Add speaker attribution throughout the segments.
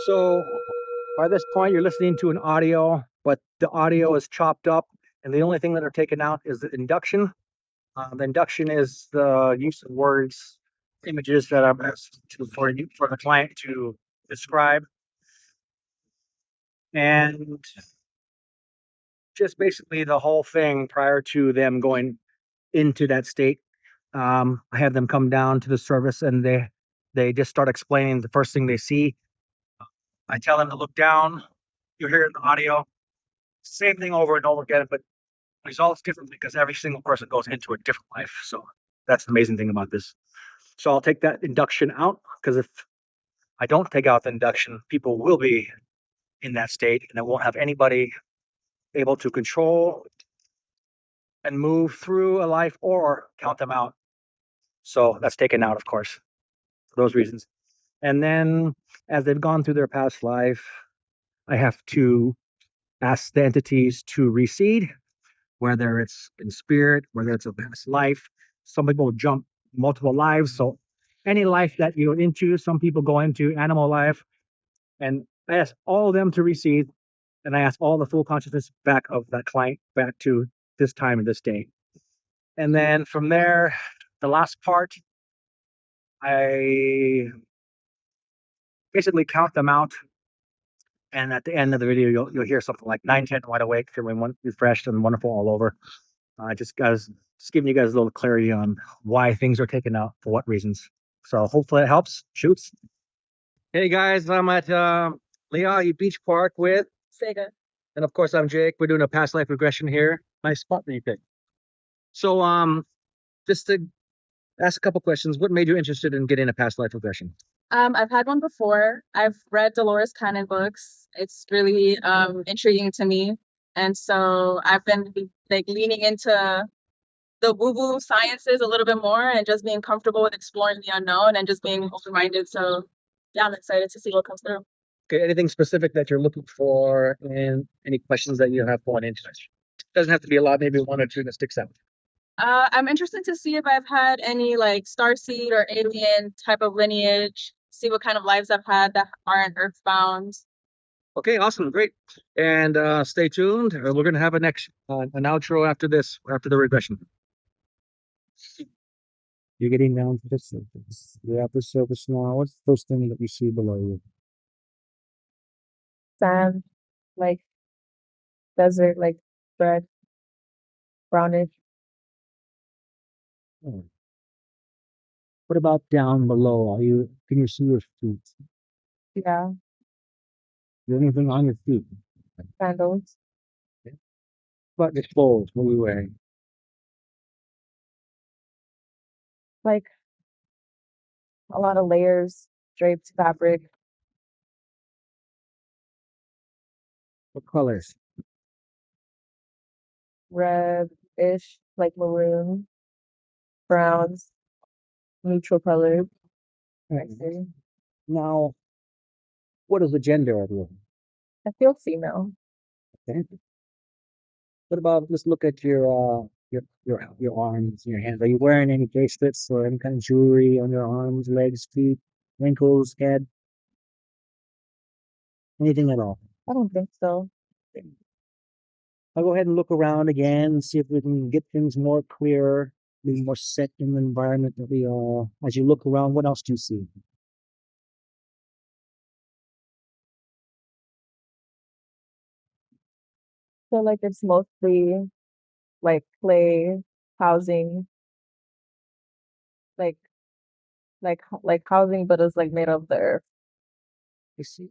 Speaker 1: So by this point, you're listening to an audio, but the audio is chopped up, and the only thing that are taken out is the induction. The induction is the use of words, images that are best for the client to describe, and just basically the whole thing prior to them going into that state. I have them come down to the service, and they just start explaining the first thing they see. I tell them to look down. You hear it in the audio. Same thing over and over again, but results different because every single person goes into a different life. So that's the amazing thing about this. So I'll take that induction out because if I don't take out the induction, people will be in that state and it won't have anybody able to control and move through a life or count them out. So that's taken out, of course, for those reasons. And then as they've gone through their past life, I have to ask the entities to recede, whether it's in spirit, whether it's a past life. Some people jump multiple lives. So any life that you're into, some people go into animal life. And I ask all of them to recede. And I ask all the full consciousness back of that client back to this time and this day. And then from there, the last part, I basically count them out. And at the end of the video, you'll hear something like 9, 10, wide awake, feeling refreshed and wonderful all over. Just giving you guys a little clarity on why things are taken out for what reasons. So hopefully it helps. Shoots. Hey guys, I'm at Leahi Beach Park with
Speaker 2: Sega.
Speaker 1: and of course I'm Jake. We're doing a past life regression here. Nice spot that you picked. So just to ask a couple questions, what made you interested in getting a past life regression?
Speaker 2: I've had one before. I've read Dolores Cannon books. It's really intriguing to me. And so I've been like leaning into the woo-woo sciences a little bit more and just being comfortable with exploring the unknown and just being open-minded. So yeah, I'm excited to see what comes through.
Speaker 1: Okay, anything specific that you're looking for and any questions that you have going into it? Doesn't have to be a lot, maybe one or two that sticks out.
Speaker 2: I'm interested to see if I've had any like starseed or alien type of lineage, see what kind of lives I've had that aren't earthbound.
Speaker 1: Okay, awesome, great. And stay tuned. We're going to have an outro after this, after the regression. You're getting down to the surface. The upper surface now. What's the first thing that you see below you?
Speaker 2: Sand, like desert, like red, brownish.
Speaker 1: Oh. What about down below? Can you see your feet?
Speaker 2: Yeah,
Speaker 1: Is there anything on your feet?
Speaker 2: sandals.
Speaker 1: What the clothes? What are we wearing?
Speaker 2: Like a lot of layers, draped fabric,
Speaker 1: What colors?
Speaker 2: red-ish, like maroon, browns, neutral colors. I see.
Speaker 1: Now, what is the gender of you?
Speaker 2: I feel female.
Speaker 1: Okay. What about, let's look at your arms, your hands. Are you wearing any bracelets or any kind of jewelry on your arms, legs, feet, ankles, head? Anything at all?
Speaker 2: I don't think so.
Speaker 1: I'll go ahead and look around again and see if we can get things more clear, be more set in the environment that we are. As you look around, what else do you see?
Speaker 2: So like it's mostly like clay housing, like like housing, but it's like made of the earth.
Speaker 1: I see.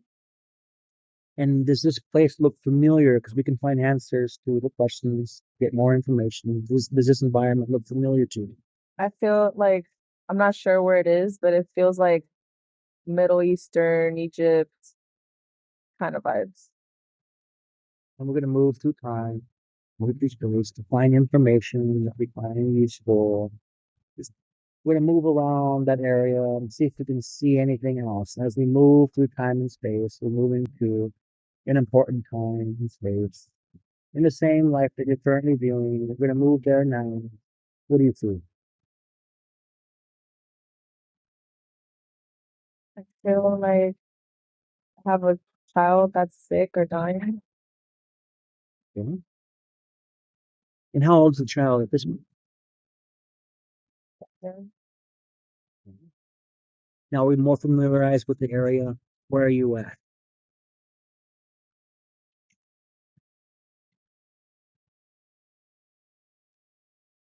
Speaker 1: And does this place look familiar? Because we can find answers to the questions, get more information. Does this environment look familiar to you?
Speaker 2: I feel like I'm not sure where it is, but it feels like Middle Eastern, Egypt kind of vibes.
Speaker 1: And we're going to move through time, move through space to find information that we find useful. We're going to move around that area and see if we can see anything else. As we move through time and space, we're moving to an important time and space. In the same life that you're currently viewing, we're going to move there now. What do you see?
Speaker 2: I feel like have a child that's sick or dying.
Speaker 1: Okay. And how old's the child at this point?
Speaker 2: Yeah.
Speaker 1: Now we're more familiarized with the area. Where are you at?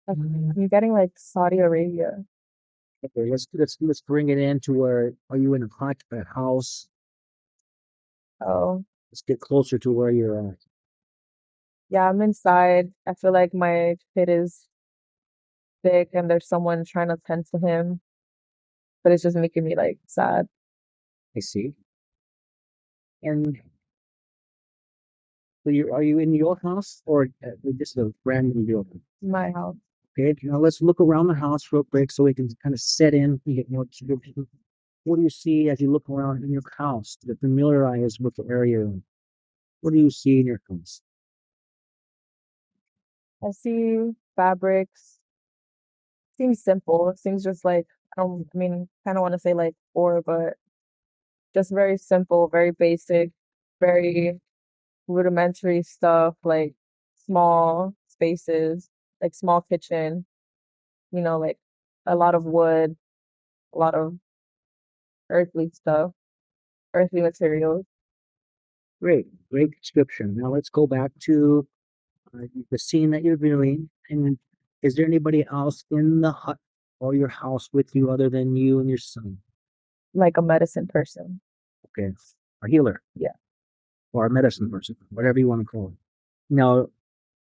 Speaker 2: I'm getting like Saudi Arabia.
Speaker 1: Okay, let's bring it in to where are you in a house?
Speaker 2: Oh,
Speaker 1: Let's get closer to where you're at.
Speaker 2: yeah, I'm inside. I feel like my kid is sick and there's someone trying to tend to him, but it's just making me like sad.
Speaker 1: I see. And so you are you in your house or just a random building?
Speaker 2: My house.
Speaker 1: Okay, now let's look around the house real quick so we can kind of set in and get more description. What do you see as you look around in your house to familiarize with the area? What do you see in your house?
Speaker 2: I see fabrics. Seems simple. Seems just like I mean, kind of want to say like poor, but just very simple, very basic, very rudimentary stuff like small spaces, like small kitchen, like a lot of wood, a lot of earthly stuff, earthly materials.
Speaker 1: Great, great description. Now let's go back to the scene that you're viewing. And is there anybody else in the hut or your house with you other than you and your son?
Speaker 2: Like a medicine person.
Speaker 1: Okay, a healer
Speaker 2: Yeah.
Speaker 1: or a medicine person, whatever you want to call it. Now,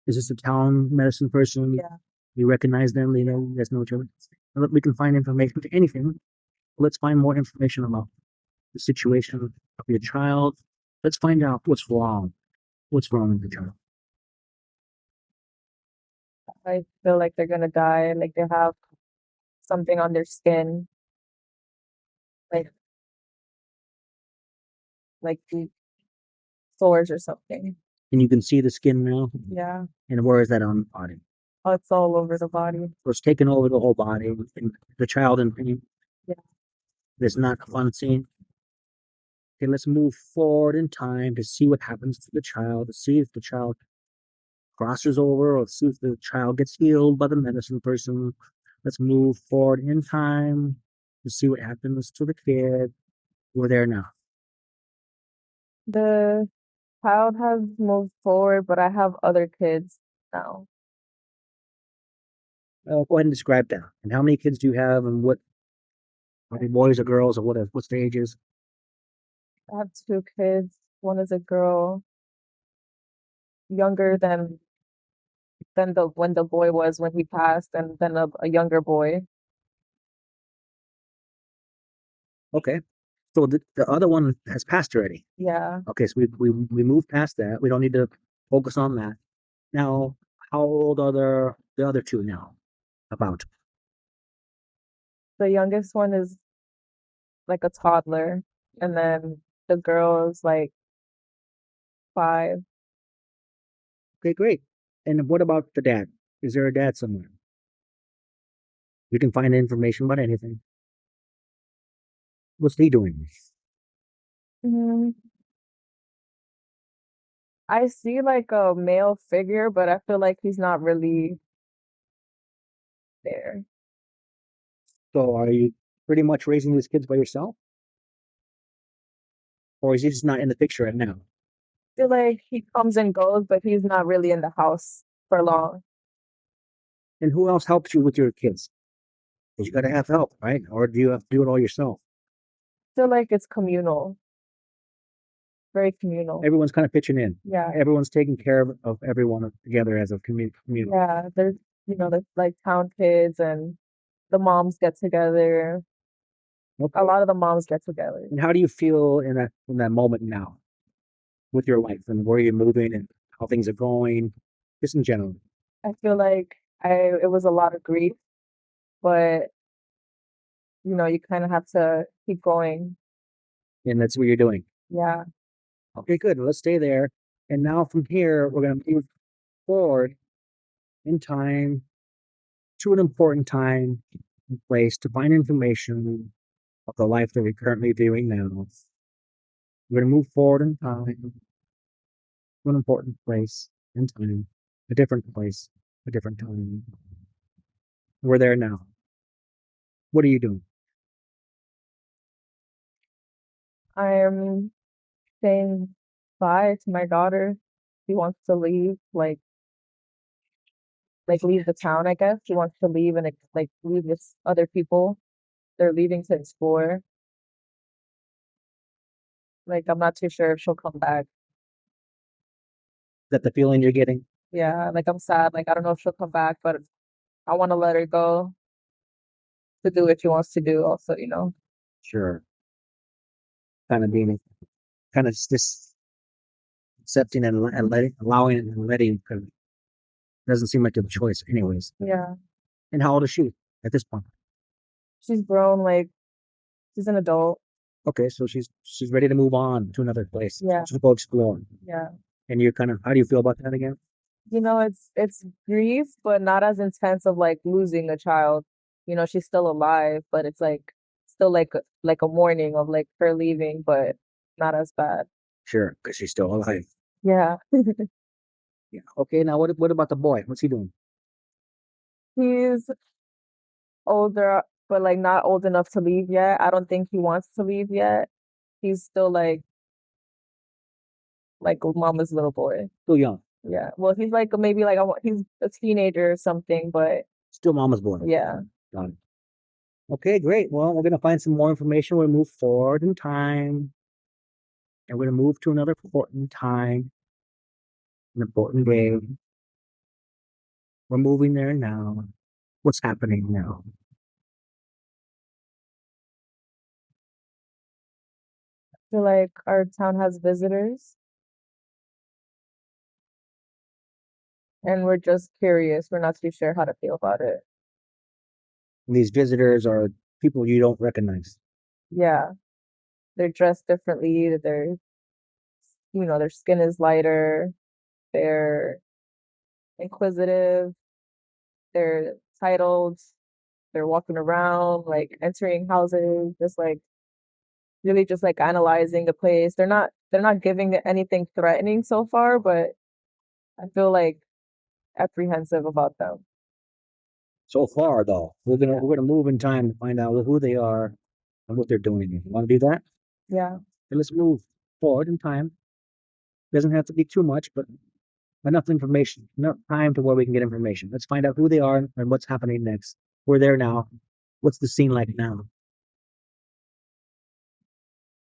Speaker 1: is this a town medicine person?
Speaker 2: Yeah.
Speaker 1: You recognize them? You guys know each other. We can find information to anything. Let's find more information about the situation of your child. Let's find out what's wrong. What's wrong with the child?
Speaker 2: I feel like they're gonna die, like they have something on their skin, like deep sores or something.
Speaker 1: And you can see the skin now.
Speaker 2: Yeah.
Speaker 1: And where is that on the body?
Speaker 2: Oh, it's all over the body.
Speaker 1: So it's taken over the whole body. And the child in pain.
Speaker 2: Yeah.
Speaker 1: It's not a fun scene. Okay, let's move forward in time to see what happens to the child, to see if the child crosses over or see if the child gets healed by the medicine person. Let's move forward in time to see what happens to the kid. We're there now.
Speaker 2: The child has moved forward, but I have other kids now.
Speaker 1: Go ahead and describe that. And how many kids do you have, and what are they boys or girls, or what's their ages?
Speaker 2: I have two kids. One is a girl, younger than the when the boy was when he passed, and then a younger boy.
Speaker 1: Okay, so the other one has passed already.
Speaker 2: Yeah.
Speaker 1: Okay, so we moved past that. We don't need to focus on that. Now, how old are the other two now? About
Speaker 2: The youngest one is like a toddler, and then the girl is like 5.
Speaker 1: okay, great. And what about the dad? Is there a dad somewhere? You can find information about anything. What's he doing?
Speaker 2: Mm, I see like a male figure, but I feel like he's not really there.
Speaker 1: So, are you pretty much raising these kids by yourself, or is he just not in the picture right now?
Speaker 2: I feel like he comes and goes, but he's not really in the house for long.
Speaker 1: And who else helps you with your kids? Because you got to have help, right? Or do you have to do it all yourself?
Speaker 2: I feel like it's communal, very communal.
Speaker 1: Everyone's kind of pitching in.
Speaker 2: Yeah.
Speaker 1: Everyone's taking care of everyone together as a community.
Speaker 2: Yeah, there's like town kids and the moms get together.
Speaker 1: Okay.
Speaker 2: A lot of the moms get together.
Speaker 1: And how do you feel in that moment now with your life and where you're moving and how things are going, just in general?
Speaker 2: I feel like it was a lot of grief, but you kind of have to keep going.
Speaker 1: And that's what you're doing.
Speaker 2: Yeah.
Speaker 1: Okay, good. Let's stay there. And now from here, we're going to move forward in time to an important time and place to find information of the life that we're currently viewing now. We're gonna move forward in time to an important place and time, a different place, a different time. We're there now. What are you doing?
Speaker 2: I'm saying bye to my daughter. She wants to leave, like leave the town, I guess. She wants to leave and like leave with other people. They're leaving to explore. Like I'm not too sure if she'll come back.
Speaker 1: Is that the feeling you're getting?
Speaker 2: Yeah, like I'm sad. Like I don't know if she'll come back, but I want to let her go to do what she wants to do. Also,
Speaker 1: Sure. Kind of being, kind of just accepting and letting, allowing and letting, because it doesn't seem like a choice, anyways.
Speaker 2: Yeah,
Speaker 1: And how old is she at this point?
Speaker 2: she's grown. Like she's an adult.
Speaker 1: Okay, so she's ready to move on to another place.
Speaker 2: Yeah,
Speaker 1: To go explore.
Speaker 2: yeah.
Speaker 1: And you're kind of, how do you feel about that again?
Speaker 2: It's grief, but not as intense of like losing a child. She's still alive, but it's like still like a mourning of like her leaving, but not as bad.
Speaker 1: Sure, because she's still alive.
Speaker 2: Yeah.
Speaker 1: Yeah. Okay, now what about the boy? What's he doing?
Speaker 2: He's older, but like not old enough to leave yet. I don't think he wants to leave yet. He's still like mama's little boy.
Speaker 1: Still young.
Speaker 2: Yeah. Well, he's like maybe like he's a teenager or something, but
Speaker 1: Still mama's boy.
Speaker 2: yeah.
Speaker 1: Got it. Okay, great. Well, we're gonna find some more information. We'll move forward in time, and we're gonna move to another important time, an important day. We're moving there now. What's happening now?
Speaker 2: I feel like our town has visitors and we're just curious. We're not too sure how to feel about it.
Speaker 1: And these visitors are people you don't recognize.
Speaker 2: Yeah. They're dressed differently. Their skin is lighter. They're inquisitive. They're titled. They're walking around, like entering houses, just like really just like analyzing the place. They're not giving it anything threatening so far, but I feel like apprehensive about them.
Speaker 1: So far, though,
Speaker 2: Yeah.
Speaker 1: we're gonna move in time to find out who they are and what they're doing. You want to do that?
Speaker 2: Yeah.
Speaker 1: Okay, let's move forward in time. Doesn't have to be too much, but enough information, enough time to where we can get information. Let's find out who they are and what's happening next. We're there now. What's the scene like now?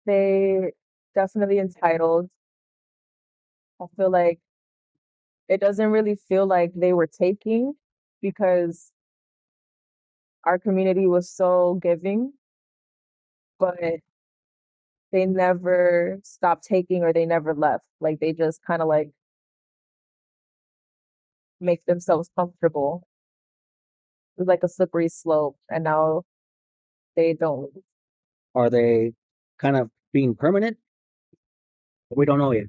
Speaker 2: They definitely entitled. I feel like it doesn't really feel like they were taking because our community was so giving, but they never stopped taking or they never left. Like they just kind of like make themselves comfortable. It was like a slippery slope, and now they don't.
Speaker 1: Are they kind of being permanent? We don't know yet.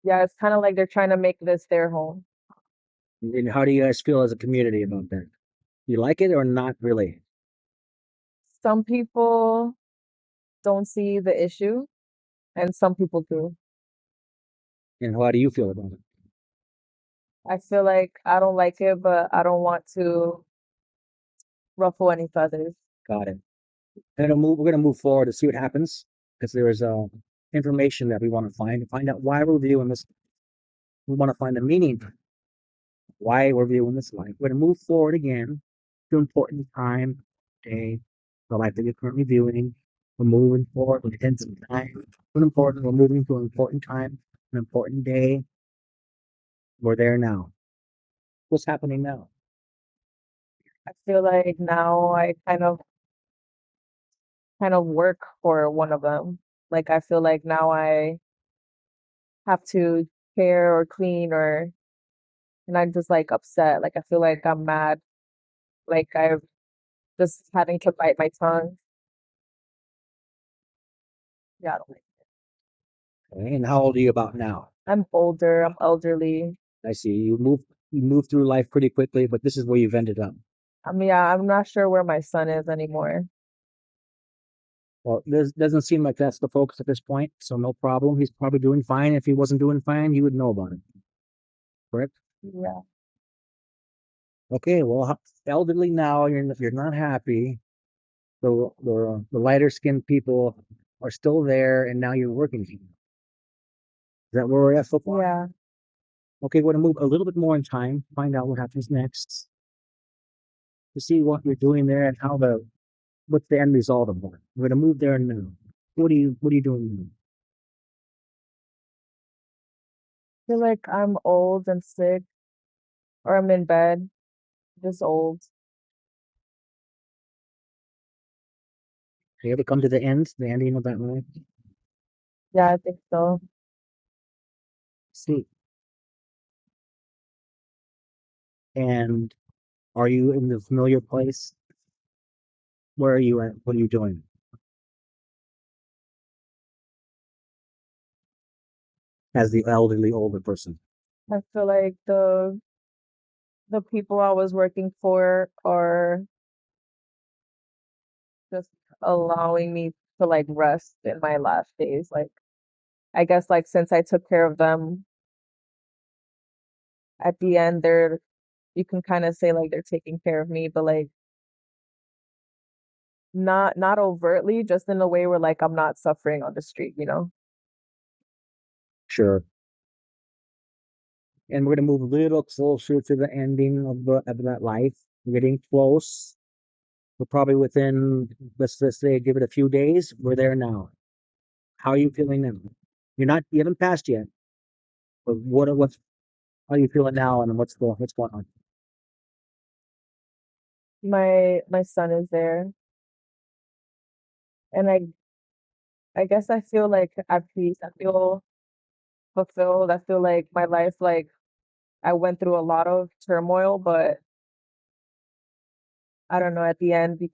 Speaker 2: Yeah, it's kind of like they're trying to make this their home.
Speaker 1: And how do you guys feel as a community about that? You like it or not really?
Speaker 2: Some people don't see the issue, and some people do.
Speaker 1: And how do you feel about it?
Speaker 2: I feel like I don't like it, but I don't want to ruffle any feathers.
Speaker 1: Got it. And we're gonna move forward to see what happens because there is information that we want to find out why we're viewing this. We want to find the meaning why we're viewing this life. We're going to move forward again to important time, day, the life that you're currently viewing. We're moving forward with intense time. We're moving to an important time, an important day. We're there now. What's happening now?
Speaker 2: I feel like now I kind of work for one of them. Like I feel like now I have to care or clean or and I'm just like upset. Like I feel like I'm mad. Like I'm just having to bite my tongue. Yeah, I don't like
Speaker 1: Okay, and how old are you about now?
Speaker 2: I'm older, I'm elderly.
Speaker 1: I see you move through life pretty quickly, but this is where you've ended up.
Speaker 2: Yeah, I'm not sure where my son is anymore.
Speaker 1: Well, this doesn't seem like that's the focus at this point, so no problem. He's probably doing fine. If he wasn't doing fine, you would know about it, correct?
Speaker 2: Yeah.
Speaker 1: Okay, well, elderly now, you're not happy. The lighter skinned people are still there, and now you're working. Is that where we're at so far?
Speaker 2: Yeah.
Speaker 1: Okay, we're gonna move a little bit more in time, find out what happens next, to see what you're doing there and what's the end result of that. We're gonna move there now. What are you doing now?
Speaker 2: I feel like I'm old and sick, or I'm in bed, just old.
Speaker 1: You ever come to the ending of that life?
Speaker 2: Yeah, I think so.
Speaker 1: See, and are you in the familiar place? Where are you at? What are you doing as the elderly older person?
Speaker 2: I feel like the people I was working for are just allowing me to like rest in my last days. Like I guess like since I took care of them at the end, they're you can kind of say like they're taking care of me, but like not overtly, just in a way where like I'm not suffering on the street, you know?
Speaker 1: Sure. And we're gonna move a little closer to the ending of that life. We're getting close. We're probably within, let's say, give it a few days. We're there now. How are you feeling now? You haven't passed yet. But how are you feeling now, and what's going on?
Speaker 2: My son is there, and I guess I feel like at peace. I feel fulfilled. I feel like my life, like I went through a lot of turmoil, but I don't know, at the end you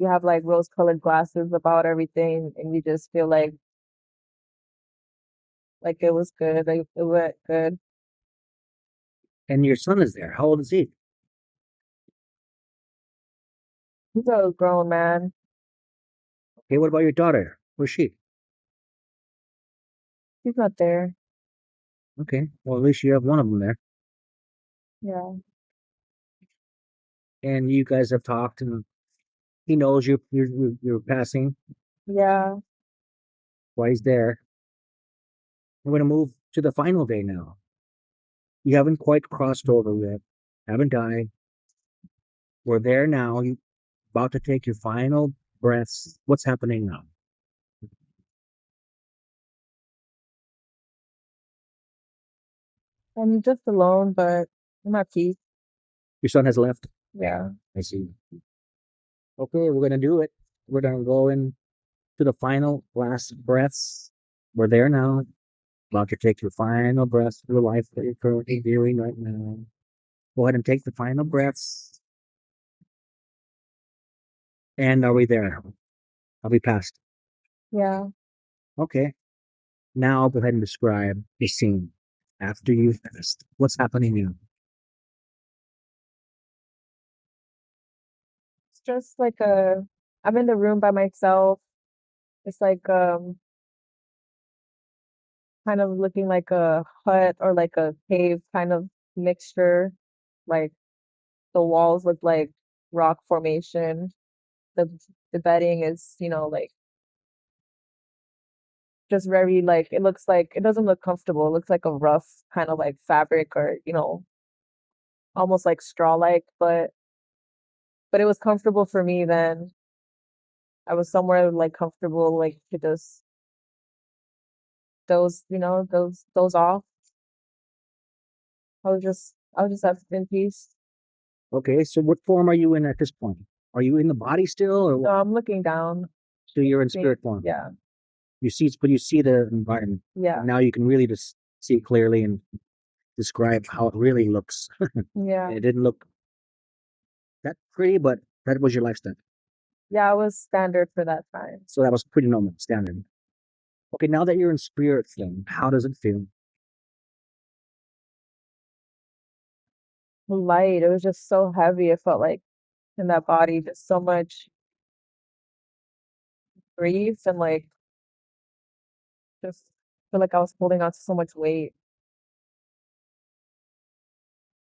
Speaker 2: have like rose-colored glasses about everything, and you just feel like it was good. Like it went good.
Speaker 1: And your son is there. How old is he?
Speaker 2: He's a grown man.
Speaker 1: Okay, what about your daughter? Where's she?
Speaker 2: He's not there.
Speaker 1: Okay, well, at least you have one of them there.
Speaker 2: Yeah.
Speaker 1: And you guys have talked, and he knows you're passing
Speaker 2: Yeah.
Speaker 1: while he's there. We're gonna move to the final day now. You haven't quite crossed over yet. Haven't died. We're there now. You about to take your final breaths. What's happening now?
Speaker 2: I'm just alone, but I'm at peace.
Speaker 1: Your son has left.
Speaker 2: Yeah.
Speaker 1: I see. Okay, we're gonna do it. We're gonna go in to the final last breaths. We're there now. About to take your final breaths for the life that you're currently doing right now. Go ahead and take the final breaths. And are we there? Are we past?
Speaker 2: Yeah.
Speaker 1: Okay. Now go ahead and describe the scene after you've passed. What's happening now?
Speaker 2: It's just like I'm in the room by myself. It's like kind of looking like a hut or like a cave kind of mixture. Like the walls look like rock formation. The the bedding is, like just very like it looks like it doesn't look comfortable. It looks like a rough kind of like fabric or, almost like straw like, but it was comfortable for me then. I was somewhere like comfortable like to just those off. I was just in peace.
Speaker 1: Okay, so what form are you in at this point? Are you in the body still, or
Speaker 2: No,
Speaker 1: what?
Speaker 2: I'm looking down.
Speaker 1: So you're in
Speaker 2: Seeing,
Speaker 1: spirit form?
Speaker 2: yeah,
Speaker 1: But you see the environment.
Speaker 2: yeah,
Speaker 1: And now you can really just see it clearly and describe how it really looks.
Speaker 2: yeah,
Speaker 1: It didn't look that pretty, but that was your lifestyle.
Speaker 2: yeah. I was standard for that time.
Speaker 1: So that was pretty normal, standard. Okay, now that you're in spirit form, how does it feel?
Speaker 2: Light. It was just so heavy. It felt like in that body, just so much.
Speaker 3: grief and like just feel like I was holding on to so much weight.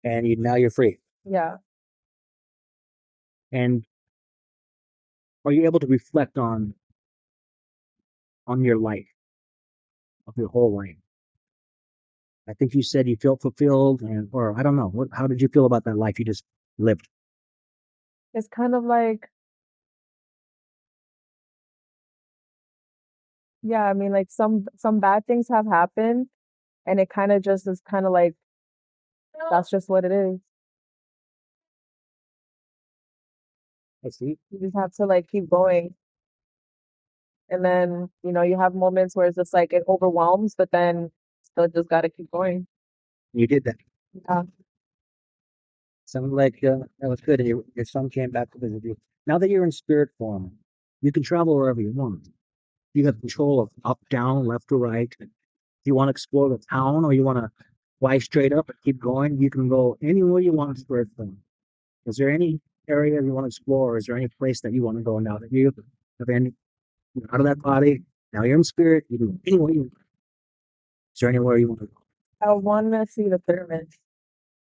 Speaker 1: And now you're free.
Speaker 3: Yeah.
Speaker 1: And are you able to reflect on your life, of your whole life? I think you said you felt fulfilled, or I don't know. How did you feel about that life you just lived?
Speaker 3: It's kind of like, yeah, I mean like some bad things have happened and it kind of just is kind of like that's just what it is.
Speaker 1: I see.
Speaker 3: You just have to like keep going. And then, you have moments where it's just like it overwhelms, but then still just gotta keep going.
Speaker 1: You did that.
Speaker 3: Yeah.
Speaker 1: Sounded like that was good. And your son came back to visit you. Now that you're in spirit form, you can travel wherever you want. You have control of up, down, left, or right. If you want to explore the town, or you want to fly straight up and keep going, you can go anywhere you want in spirit form. Is there any area you want to explore? Or is there any place that you want to go now that you have been out of that body? Now you're in spirit. You do anywhere you. Is there anywhere you want to go?
Speaker 3: I want to see the pyramids.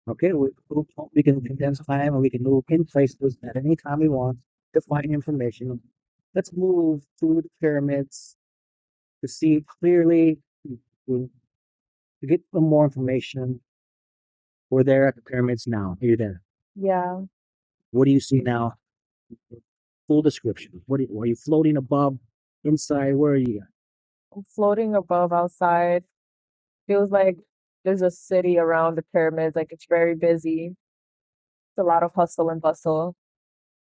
Speaker 1: Okay, we can condense time and we can move in places at any time we want to find information. Let's move to the pyramids to see clearly, to get some more information. We're there at the pyramids now. Are you there?
Speaker 3: Yeah.
Speaker 1: What do you see now? Full description. Are you floating above, inside? Where are you?
Speaker 3: I'm floating above outside. Feels like there's a city around the pyramids, like it's very busy. It's a lot of hustle and bustle.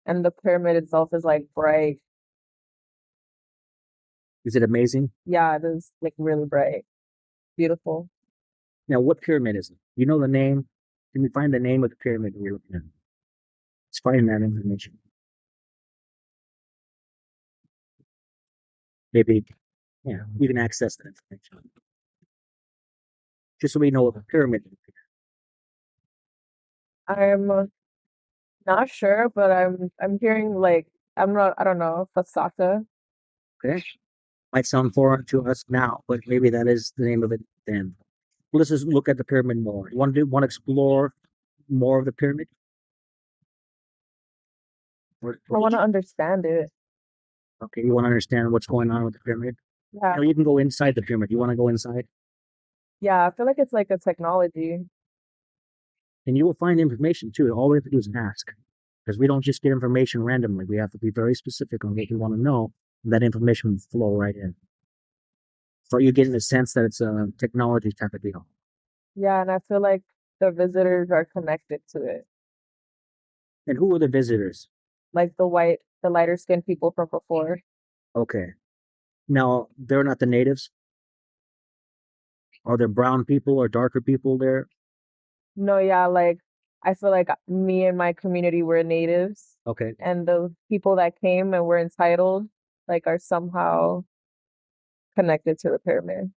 Speaker 3: And the pyramid itself is like bright.
Speaker 1: Is it amazing?
Speaker 3: Yeah, it is like really bright. Beautiful.
Speaker 1: Now, what pyramid is it? You know the name? Can you find the name of the pyramid we're looking at? Let's find that information. Maybe, yeah, you can access that information. Just so we know what the pyramid is.
Speaker 3: I'm not sure, but I'm hearing like I don't know, Fasaka.
Speaker 1: Okay? Might sound foreign to us now, but maybe that is the name of it then. Let's just look at the pyramid more. You want to explore more of the pyramid?
Speaker 3: I want to understand it.
Speaker 1: Okay, you want to understand what's going on with the pyramid?
Speaker 3: Yeah.
Speaker 1: You can go inside the pyramid. You want to go inside?
Speaker 3: Yeah, I feel like it's like a technology.
Speaker 1: And you will find information too. All we have to do is ask. Because we don't just get information randomly. We have to be very specific on what we want to know. And that information will flow right in. So you get in the sense that it's a technology type of deal.
Speaker 3: Yeah, and I feel like the visitors are connected to it.
Speaker 1: And who are the visitors?
Speaker 3: Like the lighter skinned people from before.
Speaker 1: Okay. Now, they're not the natives? Are there brown people or darker people there?
Speaker 3: No, yeah, like I feel like me and my community were natives,
Speaker 1: Okay.
Speaker 3: and the people that came and were entitled, like, are somehow connected to the pyramid.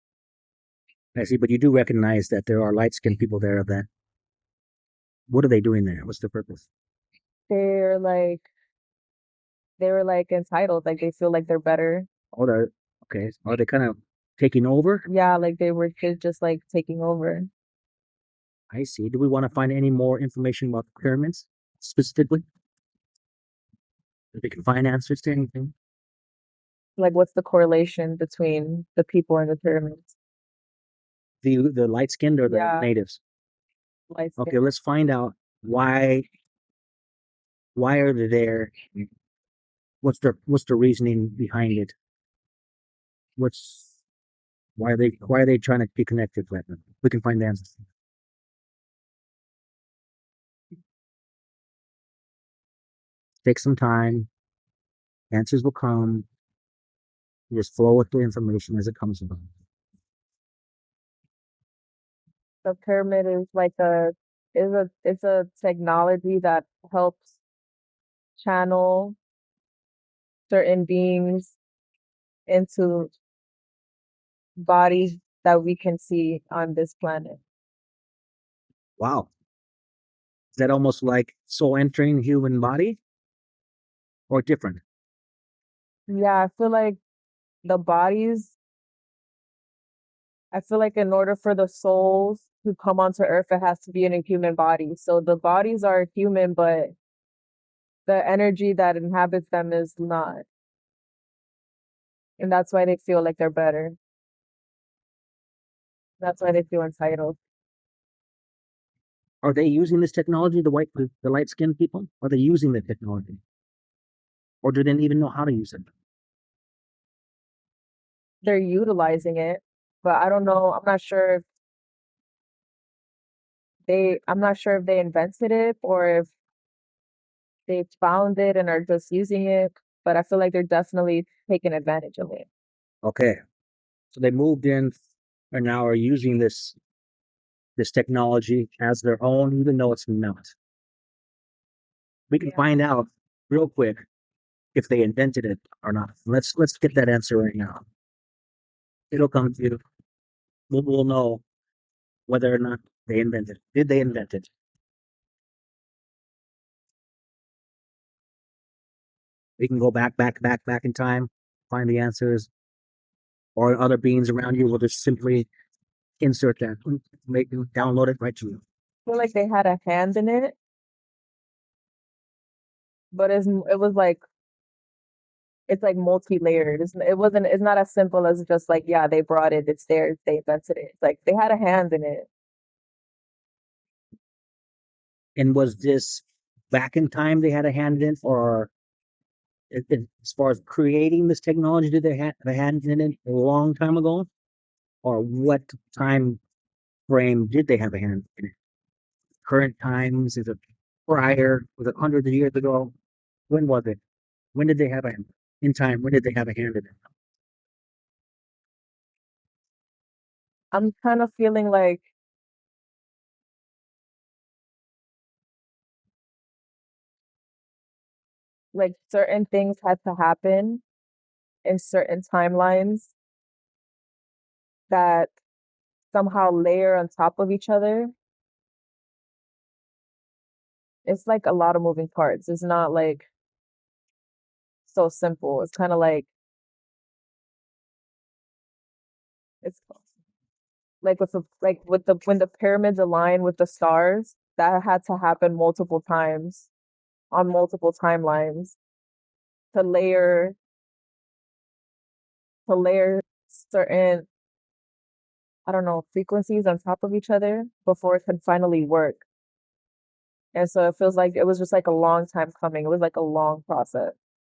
Speaker 1: I see, but you do recognize that there are light skinned people there that what are they doing there? What's the purpose?
Speaker 3: They're like they were like entitled, like they feel like they're better.
Speaker 1: Oh, they're okay. Are they kind of taking over?
Speaker 3: Yeah, like they were just like taking over.
Speaker 1: I see. Do we want to find any more information about the pyramids specifically? If we can find answers to anything.
Speaker 3: Like, what's the correlation between the people and the pyramids?
Speaker 1: The light skinned or the
Speaker 3: Yeah,
Speaker 1: natives?
Speaker 3: light
Speaker 1: Okay,
Speaker 3: skin.
Speaker 1: let's find out why are they there? What's the reasoning behind it? What's why are they trying to be connected with them? We can find the answers. Take some time. Answers will come. You just flow with the information as it comes about.
Speaker 3: The pyramid is like it's a technology that helps channel certain beings into bodies that we can see on this planet.
Speaker 1: Wow. Is that almost like soul entering human body? Or different?
Speaker 3: Yeah, I feel like the bodies, I feel like in order for the souls to come onto Earth, it has to be in a human body. So the bodies are human, but the energy that inhabits them is not. And that's why they feel like they're better. That's why they feel entitled.
Speaker 1: Are they using this technology, the light skinned people? Are they using the technology? Or do they even know how to use it?
Speaker 3: They're utilizing it, but I don't know. I'm not sure if they invented it or if they found it and are just using it, but I feel like they're definitely taking advantage of it.
Speaker 1: Okay. So they moved in and now are using this technology as their own, even though it's not. We can
Speaker 3: Yeah.
Speaker 1: find out real quick if they invented it or not. Let's get that answer right now. It'll come to you. We'll know whether or not they invented it. Did they invent it? We can go back in time, find the answers, or other beings around you will just simply insert that, download it right to you.
Speaker 3: I feel like they had a hand in it, but it was like it's like multi-layered. It's not as simple as just like, yeah, they brought it, it's theirs, they invented it. It's like they had a hand in it.
Speaker 1: And was this back in time they had a hand in, or as far as creating this technology, did they have a hand in it a long time ago? Or what time frame did they have a hand in it? Current times? Is it prior? Was it hundreds of years ago? When was it? When did they have a hand in time? When did they have a hand in it?
Speaker 3: I'm kind of feeling like certain things had to happen in certain timelines that somehow layer on top of each other. It's like a lot of moving parts. It's not like so simple. It's kind of it's like with the when the pyramids align with the stars, that had to happen multiple times on multiple timelines to layer certain, I don't know, frequencies on top of each other before it could finally work. And so it feels like it was just like a long time coming. It was like a long process.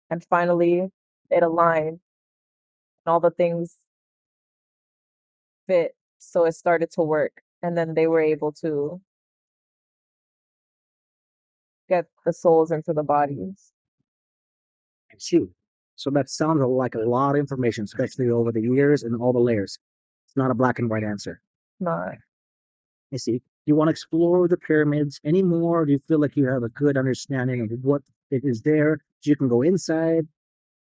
Speaker 3: And finally it aligned and all the things fit. So it started to work. And then they were able to get the souls into the bodies.
Speaker 1: Shoot. So that sounds like a lot of information, especially over the years and all the layers. It's not a black and white answer.
Speaker 3: Not
Speaker 1: I see. Do you want to explore the pyramids anymore? Do you feel like you have a good understanding of what it is there? You can go inside,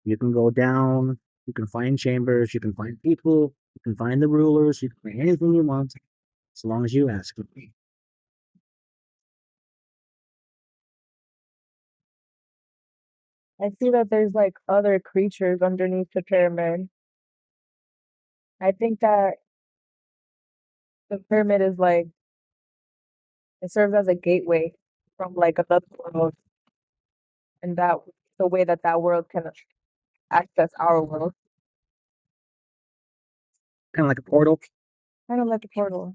Speaker 1: you can go down, you can find chambers, you can find people, you can find the rulers, you can find anything you want, as long as you ask.
Speaker 3: I see that there's like other creatures underneath the pyramid. I think that the pyramid is like it serves as a gateway from like another world, and that the way that that world can access our world,
Speaker 1: Kind of like a portal,
Speaker 3: kind of like a portal.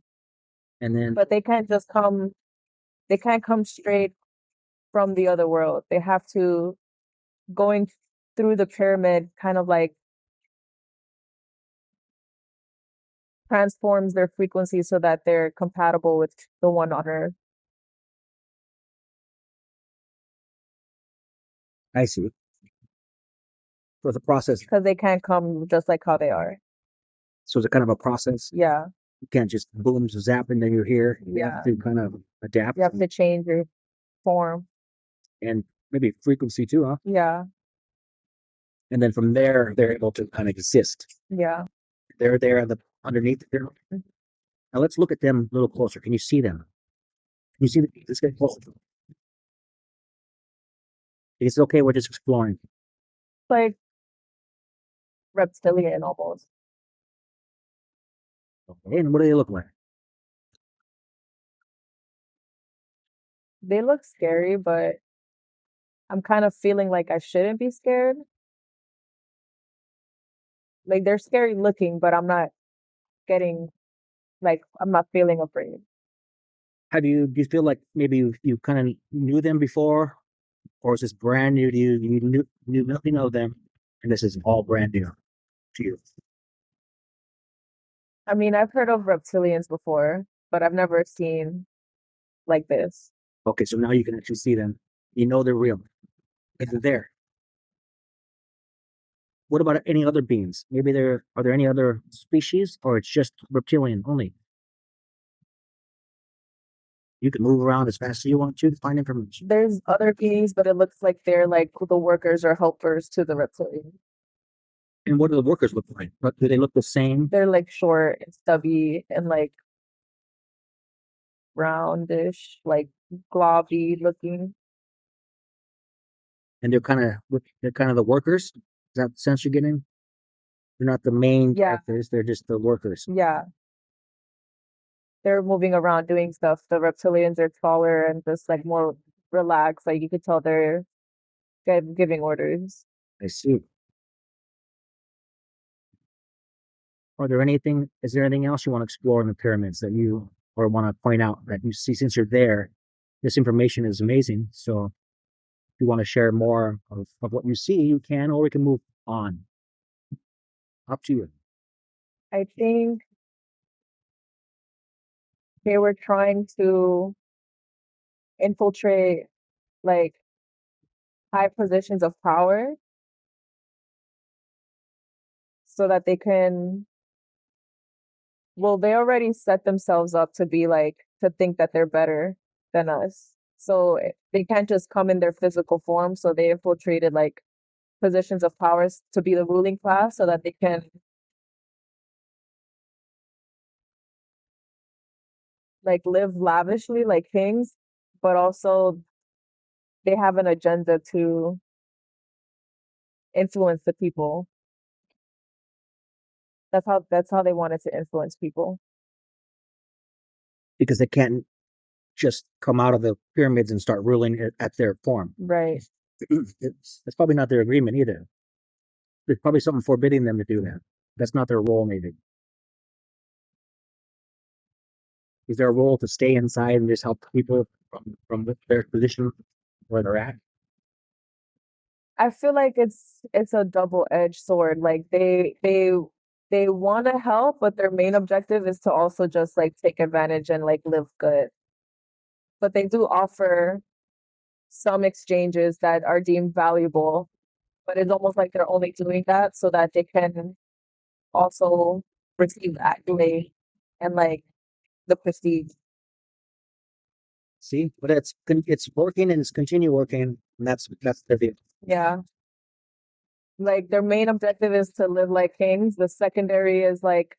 Speaker 1: and then
Speaker 3: But they can't just come. They can't come straight from the other world. They have to going through the pyramid, kind of like transforms their frequency so that they're compatible with the one on Earth.
Speaker 1: I see. So it's a process.
Speaker 3: Because they can't come just like how they are.
Speaker 1: So it's a kind of a process.
Speaker 3: Yeah.
Speaker 1: You can't just boom, zap, and then you're here. You have to kind of adapt.
Speaker 3: You have to change your form.
Speaker 1: And maybe frequency too, huh?
Speaker 3: Yeah.
Speaker 1: And then from there, they're able to kind of exist.
Speaker 3: Yeah.
Speaker 1: They're there underneath there. Now let's look at them a little closer. Can you see them? Can you see them? Let's get closer. It's okay. We're just exploring.
Speaker 3: Like reptilian almost.
Speaker 1: Okay, and what do they look like?
Speaker 3: They look scary, but I'm kind of feeling like I shouldn't be scared. Like they're scary looking, but I'm not getting like I'm not feeling afraid.
Speaker 1: Do you feel like maybe you kind of knew them before, or is this brand new to you? You knew nothing of them, and this is all brand new to you.
Speaker 3: I mean, I've heard of reptilians before, but I've never seen like this.
Speaker 1: Okay, so now you can actually see them. You know they're real. They're there. What about any other beings? Maybe are there any other species, or it's just reptilian only? You can move around as fast as you want to find information.
Speaker 3: There's other beings, but it looks like they're like the workers or helpers to the reptilian.
Speaker 1: And what do the workers look like? But do they look the same?
Speaker 3: They're like short and stubby and like roundish, like globby looking.
Speaker 1: And they're kind of the workers. Is that the sense you're getting? They're not the main
Speaker 3: Yeah.
Speaker 1: characters. They're just the workers.
Speaker 3: Yeah. They're moving around doing stuff. The reptilians are taller and just like more relaxed. Like you could tell they're giving orders.
Speaker 1: I see. Is there anything else you want to explore in the pyramids that you or want to point out that you see since you're there? This information is amazing. So if you want to share more of what you see, you can, or we can move on. Up to you.
Speaker 3: I think they were trying to infiltrate like high positions of power so that they can, well, they already set themselves up to be like, to think that they're better than us. So they can't just come in their physical form. So they infiltrated like positions of powers to be the ruling class so that they can like live lavishly like kings, but also they have an agenda to influence the people. That's how they wanted to influence people.
Speaker 1: Because they can't just come out of the pyramids and start ruling it at their form.
Speaker 3: Right.
Speaker 1: That's probably not their agreement either. There's probably something forbidding them to do that. That's not their role, maybe. Is there a role to stay inside and just help people from their position where they're at?
Speaker 3: I feel like it's a double-edged sword. Like they want to help, but their main objective is to also just like take advantage and like live good. But they do offer some exchanges that are deemed valuable, but it's almost like they're only doing that so that they can also receive the accolade and like the prestige.
Speaker 1: See, but it's working and it's continue working, and that's the deal.
Speaker 3: Yeah. Like their main objective is to live like kings. The secondary is like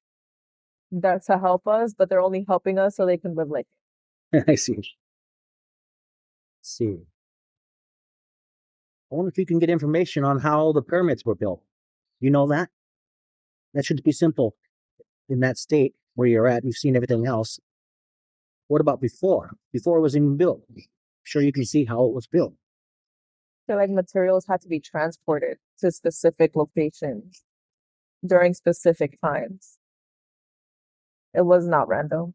Speaker 3: that to help us, but they're only helping us so they can live like
Speaker 1: I see. See. I wonder if you can get information on how the pyramids were built. You know that? That should be simple in that state where you're at. You've seen everything else. What about before? Before it was even built? I'm sure you can see how it was built.
Speaker 3: so like materials had to be transported to specific locations during specific times. It was not random.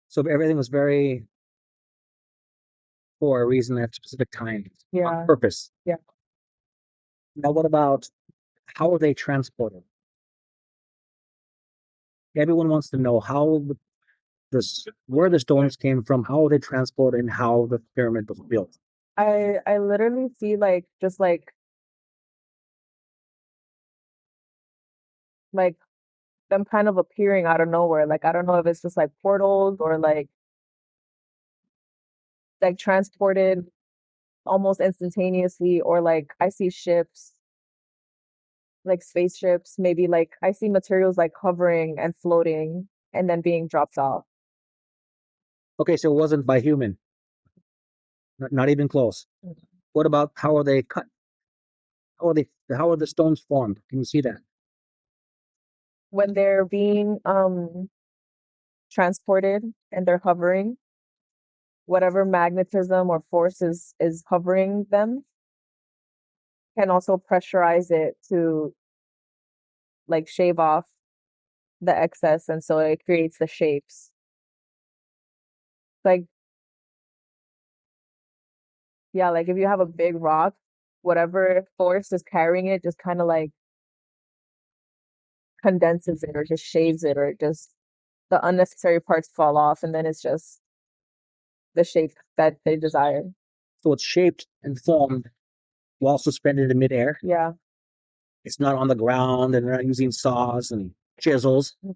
Speaker 1: So everything was very for a reason at a specific time,
Speaker 3: Yeah.
Speaker 1: on purpose.
Speaker 3: Yeah.
Speaker 1: Now, what about how are they transported? Everyone wants to know where the stones came from, how they transported, and how the pyramid was built.
Speaker 3: I literally see like just like them kind of appearing out of nowhere. Like I don't know if it's just like portals or like transported almost instantaneously, or like I see ships, like spaceships, maybe like I see materials like hovering and floating and then being dropped off.
Speaker 1: Okay, so it wasn't by human, not even close. What about how are they cut? How are they How are the stones formed? Can you see that?
Speaker 3: When they're being transported and they're hovering, whatever magnetism or force is hovering them can also pressurize it to like shave off the excess, and so it creates the shapes. Like, yeah, like if you have a big rock, whatever force is carrying it just kind of like condenses it or just shaves it, or it just the unnecessary parts fall off, and then it's just the shape that they desire.
Speaker 1: So it's shaped and formed while suspended in midair.
Speaker 3: Yeah.
Speaker 1: It's not on the ground, and they're not using saws and chisels. It's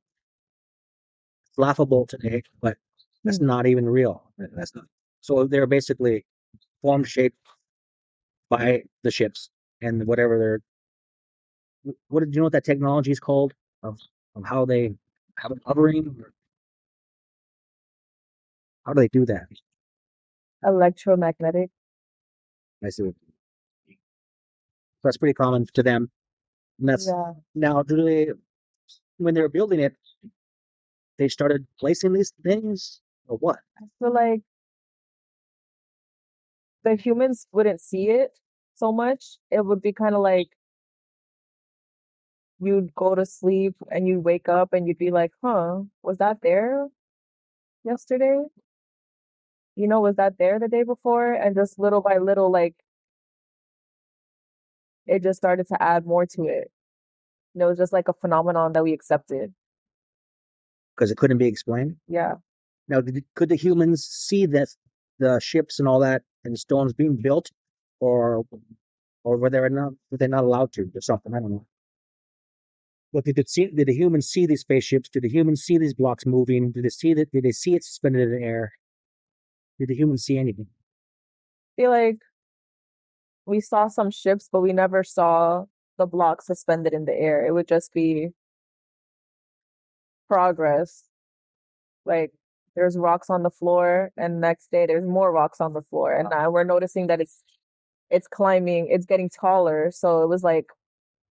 Speaker 1: laughable today, but that's not even real. That's not. So they're basically formed, shaped by the ships and whatever they're. What did you know what that technology is called? Of how they have it hovering? How do they do that?
Speaker 3: Electromagnetic.
Speaker 1: I see. So that's pretty common to them. And that's
Speaker 3: Yeah.
Speaker 1: now, do they, when they were building it, they started placing these things or what?
Speaker 3: I feel like the humans wouldn't see it so much. It would be kind of like you'd go to sleep and you'd wake up and you'd be like, huh, was that there yesterday? You know, was that there the day before? And just little by little, like it just started to add more to it. And it was just like a phenomenon that we accepted.
Speaker 1: Because it couldn't be explained.
Speaker 3: Yeah.
Speaker 1: Now, could the humans see that the ships and all that and stones being built, or were they not allowed to, or something? I don't know. But did the humans see these spaceships? Did the humans see these blocks moving? Did they see that? Did they see it suspended in the air? Did the humans see anything?
Speaker 3: I feel like we saw some ships, but we never saw the block suspended in the air. It would just be progress. Like there's rocks on the floor, and next day there's more rocks on the floor, and now we're noticing that it's climbing, it's getting taller. So it was like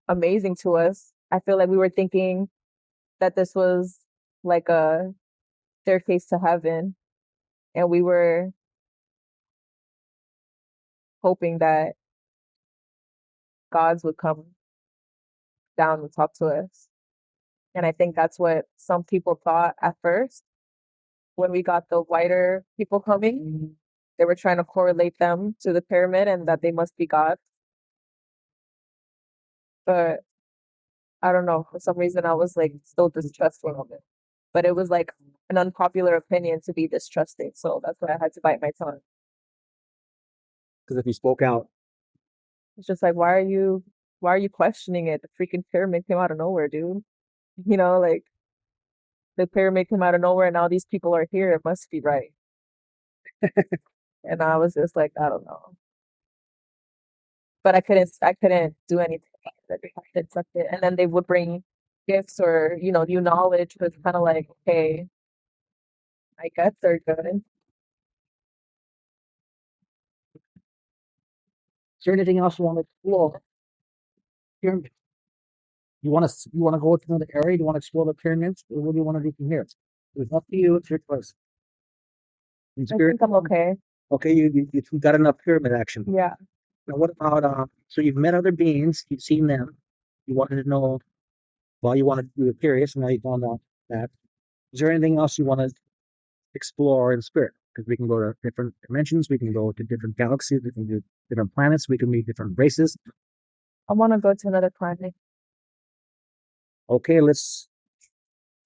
Speaker 3: amazing to us. I feel like we were thinking that this was like a staircase to heaven, and we were hoping that gods would come down and talk to us. And I think that's what some people thought at first when we got the whiter people coming. They were trying to correlate them to the pyramid and that they must be gods. But I don't know, for some reason I was like still distrustful of it. But it was like an unpopular opinion to be distrusting. So that's why I had to bite my tongue.
Speaker 1: Because if you spoke out,
Speaker 3: It's just like why are you questioning it? The freaking pyramid came out of nowhere, dude. You know, like the pyramid came out of nowhere and now these people are here. It must be right. And I was just like, I don't know. But I couldn't do anything about it. I had to accept it. And then they would bring gifts or, new knowledge, but it's kind of like, okay, I guess they're good.
Speaker 1: is there anything else you want to explore? Pyramid. You want to go to another area? Do you want to explore the pyramids? Or what do you want to do from here? It's up to you. It's your choice. In
Speaker 3: I
Speaker 1: spirit,
Speaker 3: think I'm okay.
Speaker 1: okay, you got enough pyramid action.
Speaker 3: Yeah.
Speaker 1: Now, what about so you've met other beings, you've seen them, you wanted to know, well, you were curious, and now you found out that. Is there anything else you want to explore in spirit? Because we can go to different dimensions, we can go to different galaxies, we can do different planets, we can meet different races.
Speaker 3: I want to go to another planet.
Speaker 1: Okay, let's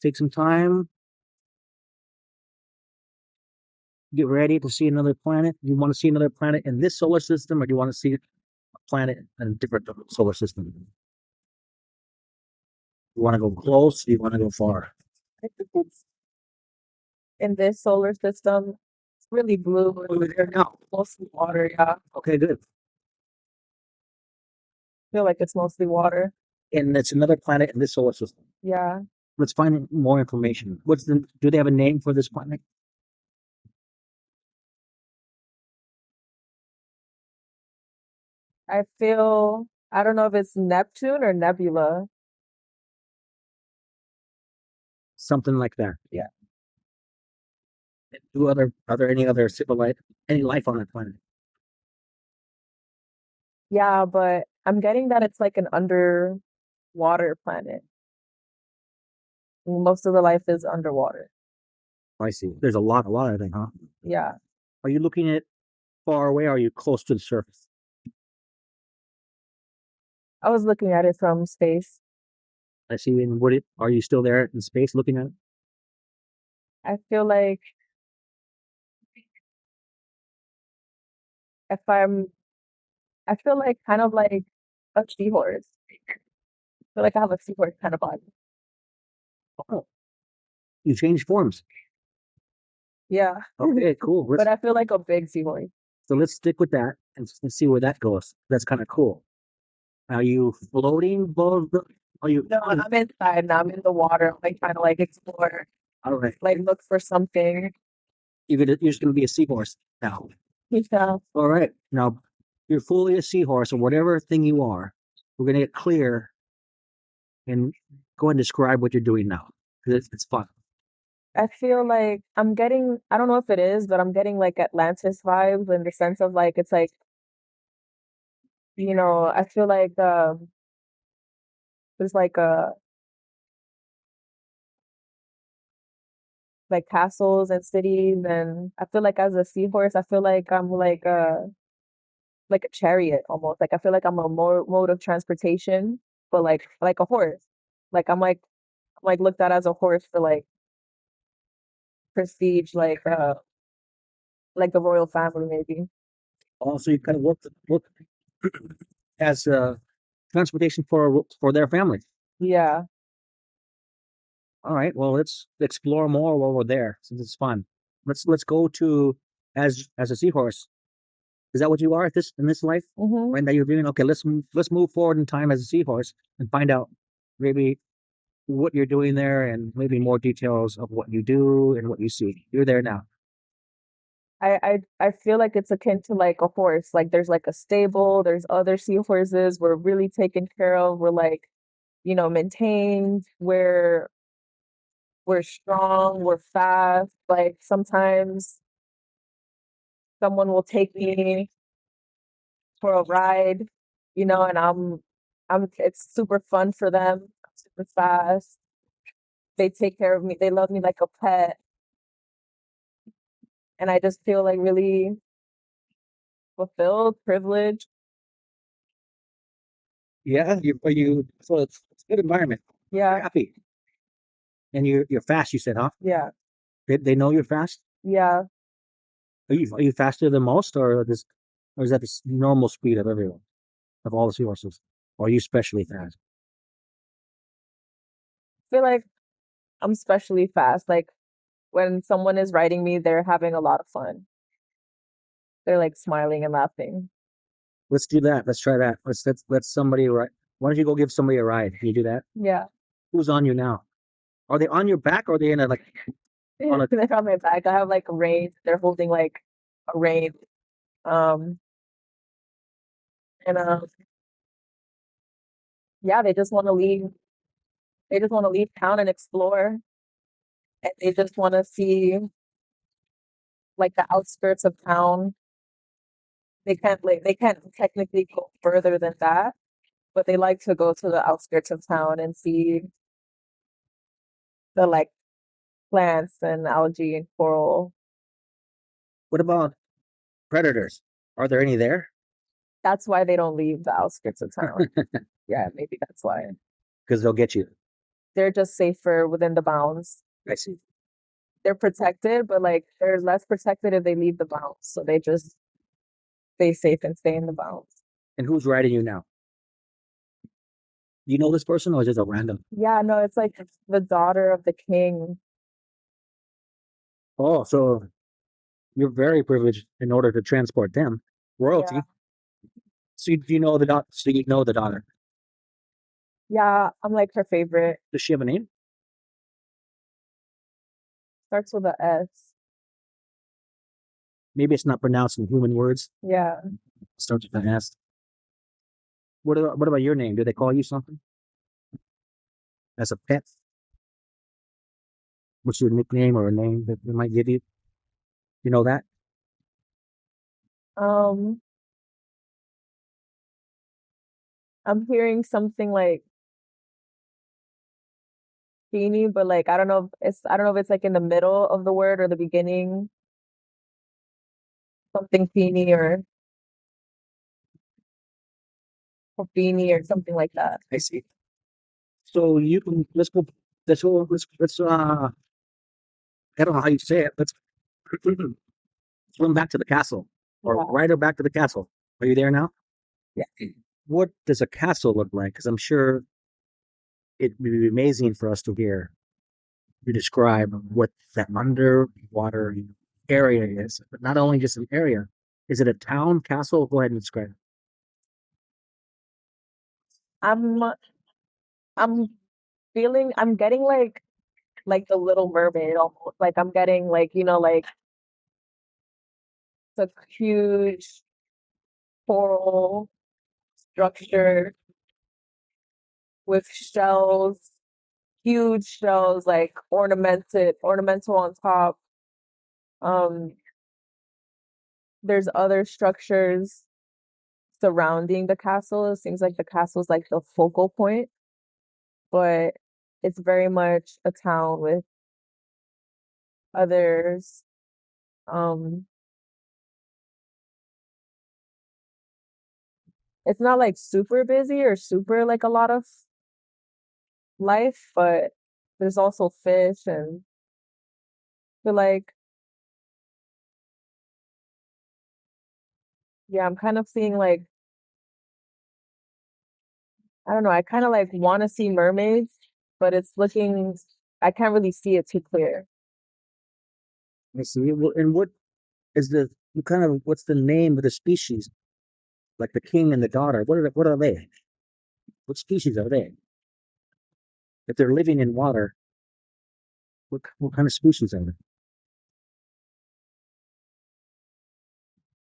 Speaker 1: take some time, get ready to see another planet. Do you want to see another planet in this solar system, or do you want to see a planet in a different solar system? You want to go close, or you want to go far?
Speaker 3: I think it's in this solar system. It's really blue.
Speaker 1: Over there now.
Speaker 3: Mostly water, yeah.
Speaker 1: Okay, good.
Speaker 3: I feel like it's mostly water.
Speaker 1: And it's another planet in this solar system.
Speaker 3: Yeah.
Speaker 1: Let's find more information. Do they have a name for this planet?
Speaker 3: I feel I don't know if it's Neptune or Nebula.
Speaker 1: Something like that.
Speaker 3: Yeah.
Speaker 1: Are there any other any life on that planet?
Speaker 3: Yeah, but I'm getting that it's like an underwater planet. Most of the life is underwater.
Speaker 1: I see. There's a lot of them, huh?
Speaker 3: Yeah.
Speaker 1: Are you looking at far away? Or are you close to the surface?
Speaker 3: I was looking at it from space.
Speaker 1: I see. And are you still there in space looking at it?
Speaker 3: I feel like if I'm, I feel like kind of like a seahorse. I feel like I have a seahorse kind of body.
Speaker 1: Oh, you changed forms.
Speaker 3: Yeah.
Speaker 1: Okay, cool.
Speaker 3: But I feel like a big seahorse.
Speaker 1: So let's stick with that and see where that goes. That's kind of cool. Are you floating above the? Are you?
Speaker 3: No, I'm inside now. I'm in the water, like trying to like explore,
Speaker 1: All right.
Speaker 3: like look for something.
Speaker 1: You're just gonna be a seahorse now.
Speaker 3: Yeah.
Speaker 1: All right. Now you're fully a seahorse or whatever thing you are. We're gonna get clear and go and describe what you're doing now because it's fun.
Speaker 3: I feel like I'm getting, I don't know if it is, but I'm getting like Atlantis vibes in the sense of like, it's like, I feel like there's like castles and cities, and I feel like as a seahorse, I feel like I'm like a chariot almost. Like I feel like I'm a more mode of transportation, but like a horse. Like I'm like looked at as a horse for like prestige, like the royal family maybe.
Speaker 1: Also, you kind of work as transportation for their family.
Speaker 3: Yeah.
Speaker 1: All right. Well, let's explore more while we're there since it's fun. Let's go to as a seahorse. Is that what you are at this in this life?
Speaker 3: Mm-hmm.
Speaker 1: Right now you're doing okay. Let's move forward in time as a seahorse and find out maybe what you're doing there and maybe more details of what you do and what you see. You're there now.
Speaker 3: I feel like it's akin to like a horse. Like there's like a stable, there's other seahorses. We're really taken care of. We're like, maintained. We're strong. We're fast. Like sometimes someone will take me for a ride, and it's super fun for them. I'm super fast. They take care of me. They love me like a pet. And I just feel like really fulfilled, privileged.
Speaker 1: Yeah. Are you? So it's a good environment. You're
Speaker 3: Yeah,
Speaker 1: happy and you're fast. You said, huh?
Speaker 3: yeah,
Speaker 1: They know you're fast.
Speaker 3: yeah.
Speaker 1: Are you faster than most, or is that the normal speed of everyone of all the seahorses? Or are you especially fast?
Speaker 3: I feel like I'm especially fast. Like when someone is riding me, they're having a lot of fun. They're like smiling and laughing.
Speaker 1: Let's do that. Let's try that. Let somebody ride. Why don't you go give somebody a ride? Can you do that?
Speaker 3: Yeah.
Speaker 1: Who's on you now? Are they on your back or are they in a like on a
Speaker 3: They're on my back. I have like a rein. They're holding like a rein. Um, and yeah, they just want to leave. They just want to leave town and explore. And they just want to see like the outskirts of town. They can't technically go further than that, but they like to go to the outskirts of town and see the like plants and algae and coral.
Speaker 1: what about predators? Are there any there?
Speaker 3: That's why they don't leave the outskirts of town. Yeah, maybe that's why.
Speaker 1: Because they'll get you.
Speaker 3: They're just safer within the bounds.
Speaker 1: I see.
Speaker 3: They're protected, but like they're less protected if they leave the bounds. So they just stay safe and stay in the bounds.
Speaker 1: And who's riding you now? Do you know this person or is it a random?
Speaker 3: Yeah, no, it's like the daughter of the king.
Speaker 1: Oh, so you're very privileged in order to transport them. Royalty.
Speaker 3: Yeah.
Speaker 1: So you know the daughter. So you know the daughter.
Speaker 3: Yeah, I'm like her favorite.
Speaker 1: Does she have a name?
Speaker 3: Starts with a S.
Speaker 1: Maybe it's not pronounced in human words.
Speaker 3: Yeah.
Speaker 1: Starts with an S. What about your name? Do they call you something as a pet? What's your nickname or a name that they might give you? You know that?
Speaker 3: Um, I'm hearing something like teeny, but like I don't know if it's like in the middle of the word or the beginning, something teeny or beanie or something like that.
Speaker 1: I see. So you can let's go. Let's I don't know how you say it. Let's swim back to the castle or
Speaker 3: Yeah.
Speaker 1: ride her back to the castle. Are you there now? Yeah. What does a castle look like? Because I'm sure it would be amazing for us to hear you describe what that underwater area is. But not only just an area. Is it a town, castle? Go ahead and describe it.
Speaker 3: I'm I'm I'm getting like the Little Mermaid almost. Like I'm getting like, like the huge coral structure with shells, huge shells, like ornamental on top. Um, there's other structures surrounding the castle. It seems like the castle's like the focal point, but it's very much a town with others. Um, it's not like super busy or super like a lot of life, but there's also fish and I feel like yeah, I'm kind of seeing like I don't know, I kind of like want to see mermaids, but I can't really see it too clear.
Speaker 1: I see. Well, and what is what's the name of the species? Like the king and the daughter. What are they? What species are they? If they're living in water, what kind of species are they?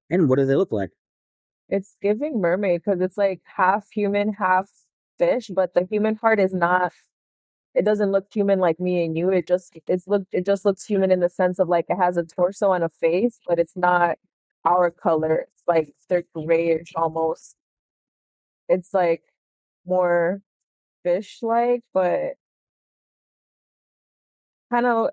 Speaker 1: And what do they look like?
Speaker 3: It's giving mermaid because it's like half human, half fish, but the human part is not, it doesn't look human like me and you. It just looks human in the sense of like it has a torso and a face, but it's not our color. It's like they're grayish almost. It's like more fish like, but kind of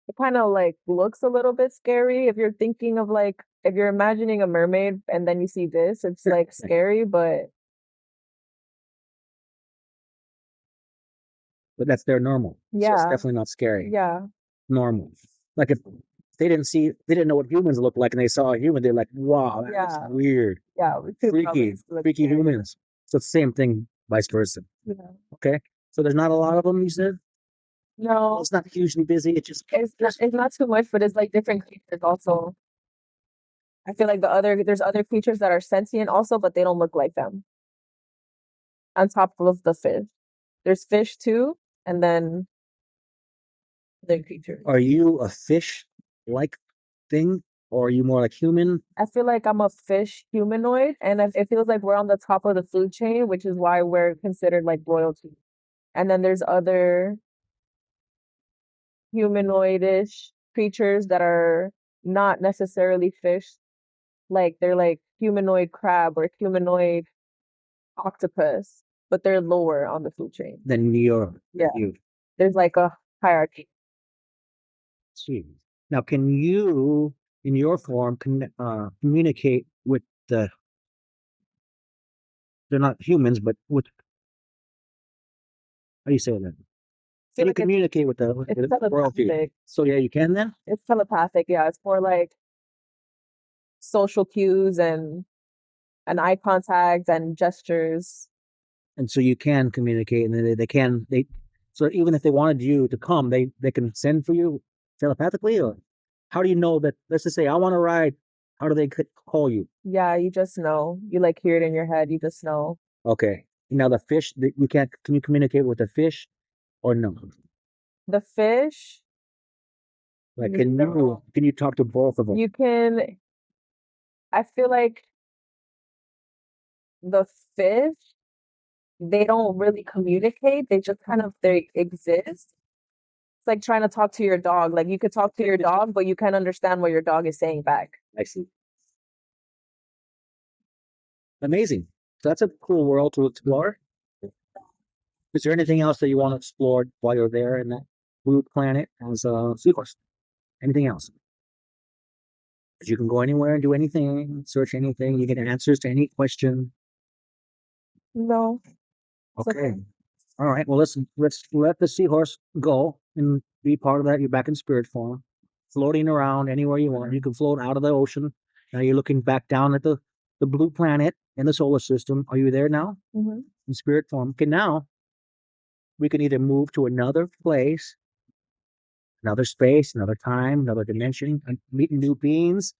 Speaker 3: it kind of like looks a little bit scary if you're thinking of like if you're imagining a mermaid and then you see this, it's like scary, but
Speaker 1: But that's their normal. So it's
Speaker 3: yeah,
Speaker 1: definitely not scary.
Speaker 3: yeah,
Speaker 1: Normal. Like if they didn't know what humans look like and they saw a human, they're like, wow, that's
Speaker 3: yeah,
Speaker 1: weird.
Speaker 3: yeah. We could probably look
Speaker 1: Freaky
Speaker 3: scary.
Speaker 1: humans. So it's the same thing, vice versa.
Speaker 3: Yeah.
Speaker 1: Okay. So there's not a lot of them, you said? Well,
Speaker 3: No,
Speaker 1: it's not hugely busy. It just
Speaker 3: it's not too much, but it's like different creatures also. I feel like there's other creatures that are sentient also, but they don't look like them. On top of the fish. There's fish too, and then the creatures.
Speaker 1: are you a fish like thing? Or are you more like human?
Speaker 3: I feel like I'm a fish humanoid, and it feels like we're on the top of the food chain, which is why we're considered like royalty. And then there's other humanoidish creatures that are not necessarily fish, like they're like humanoid crab or humanoid octopus, but they're lower on the food chain.
Speaker 1: Than
Speaker 3: Yeah,
Speaker 1: you.
Speaker 3: there's like a hierarchy.
Speaker 1: See. Now, can you, in your form, communicate with they're not humans, but with, how do you say that?
Speaker 3: I
Speaker 1: Can
Speaker 3: feel
Speaker 1: you
Speaker 3: like
Speaker 1: communicate with
Speaker 3: it's
Speaker 1: the royalty?
Speaker 3: telepathic.
Speaker 1: So yeah, you can then?
Speaker 3: It's telepathic. Yeah, it's more like social cues and eye contact and gestures.
Speaker 1: And so you can communicate and so even if they wanted you to come, they can send for you telepathically, or how do you know that, let's just say I want to ride, how do they call you?
Speaker 3: Yeah, you just know. You like hear it in your head. You just know.
Speaker 1: Okay. Now the fish, you can't, can you communicate with the fish or no?
Speaker 3: The fish,
Speaker 1: Like,
Speaker 3: no.
Speaker 1: can you talk to both of them?
Speaker 3: You can, I feel like the fish, they don't really communicate. They just kind of they exist. It's like trying to talk to your dog. Like you could talk to your dog, but you can't understand what your dog is saying back.
Speaker 1: I see. Amazing. So that's a cool world to explore. Is there anything else that you want to explore while you're there in that blue planet as a seahorse? Anything else? 'Cause you can go anywhere and do anything, search anything, you get answers to any question.
Speaker 3: No. It's
Speaker 1: Okay. All right. Well, let's let the seahorse go and be part of that. You're back in spirit form, floating around anywhere you want. You can float out of the ocean. Now you're looking back down at the blue planet in the solar system. Are you there now
Speaker 3: Mm-hmm.
Speaker 1: in spirit form? Okay. Now we can either move to another place, another space, another time, another dimension, and meet new beings,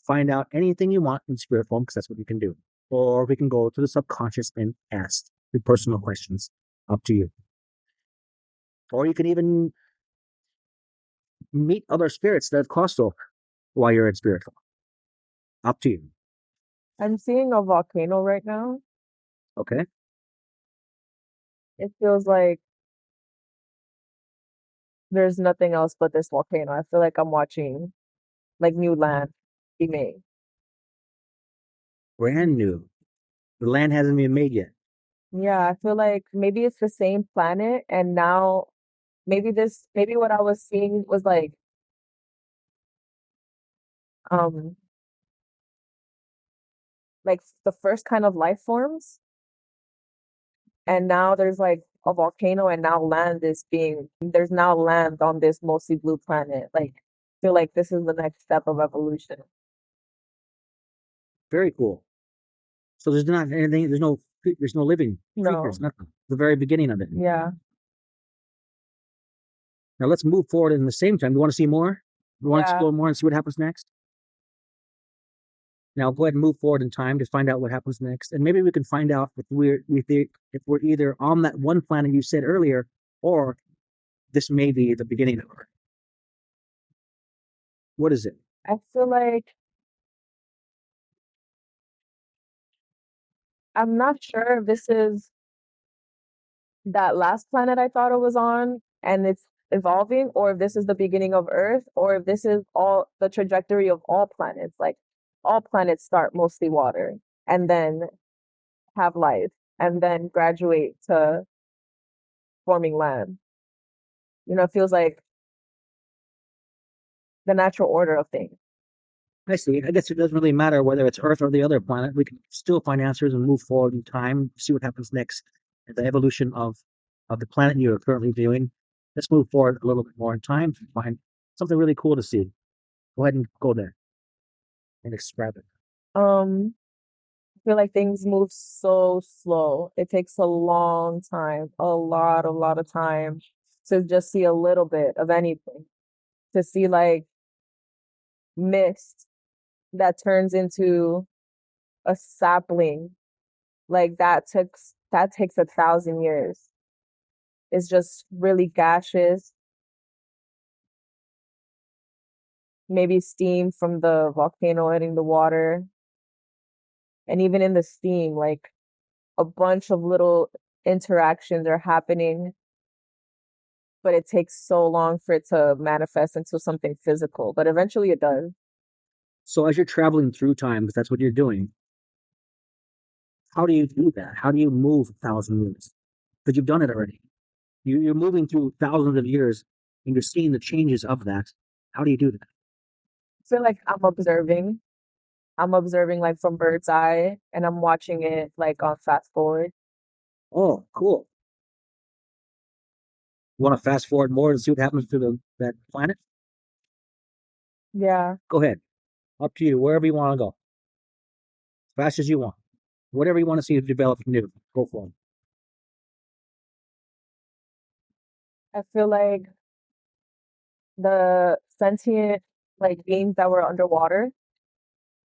Speaker 1: find out anything you want in spirit form, because that's what you can do. Or we can go to the subconscious and ask the personal questions. Up to you. Or you can even meet other spirits that have crossed over while you're in spirit form. Up to you.
Speaker 3: I'm seeing a volcano right now.
Speaker 1: Okay.
Speaker 3: It feels like there's nothing else but this volcano. I feel like I'm watching like new land be made.
Speaker 1: Brand new. The land hasn't been made yet.
Speaker 3: Yeah, I feel like maybe it's the same planet and now maybe what I was seeing was um like the first kind of life forms, and now there's like a volcano and now there's now land on this mostly blue planet. Like I feel like this is the next step of evolution.
Speaker 1: Very cool. So there's not anything, there's no living creatures,
Speaker 3: No.
Speaker 1: nothing. The very beginning of it.
Speaker 3: Yeah.
Speaker 1: Now let's move forward in the same time. You want to see more? You want to
Speaker 3: Yeah.
Speaker 1: explore more and see what happens next? Now go ahead and move forward in time to find out what happens next. And maybe we can find out if we're either on that one planet you said earlier, or this may be the beginning of it. What is it?
Speaker 3: I feel like I'm not sure if this is that last planet I thought it was on and it's evolving, or if this is the beginning of Earth, or if this is all the trajectory of all planets. Like all planets start mostly water and then have life and then graduate to forming land. It feels like the natural order of things.
Speaker 1: I see. I guess it doesn't really matter whether it's Earth or the other planet. We can still find answers and move forward in time, see what happens next in the evolution of the planet you're currently viewing. Let's move forward a little bit more in time to find something really cool to see. Go ahead and go there and describe it.
Speaker 3: I feel like things move so slow. It takes a long time, a lot of time to just see a little bit of anything. To see like mist that turns into a sapling, like that takes 1,000 years. It's just really gaseous. Maybe steam from the volcano hitting the water. And even in the steam, like a bunch of little interactions are happening, but it takes so long for it to manifest into something physical. But eventually it does.
Speaker 1: So as you're traveling through time, because that's what you're doing, how do you do that? How do you move 1,000 years? Because you've done it already. You're moving through thousands of years and you're seeing the changes of that. How do you do that?
Speaker 3: I feel like I'm observing. I'm observing like from bird's eye and I'm watching it like on fast forward.
Speaker 1: Oh, cool. You want to fast forward more and see what happens to that planet?
Speaker 3: Yeah.
Speaker 1: Go ahead. Up to you. Wherever you want to go. As fast as you want. Whatever you want to see develop new. Go for it.
Speaker 3: I feel like the sentient like beings that were underwater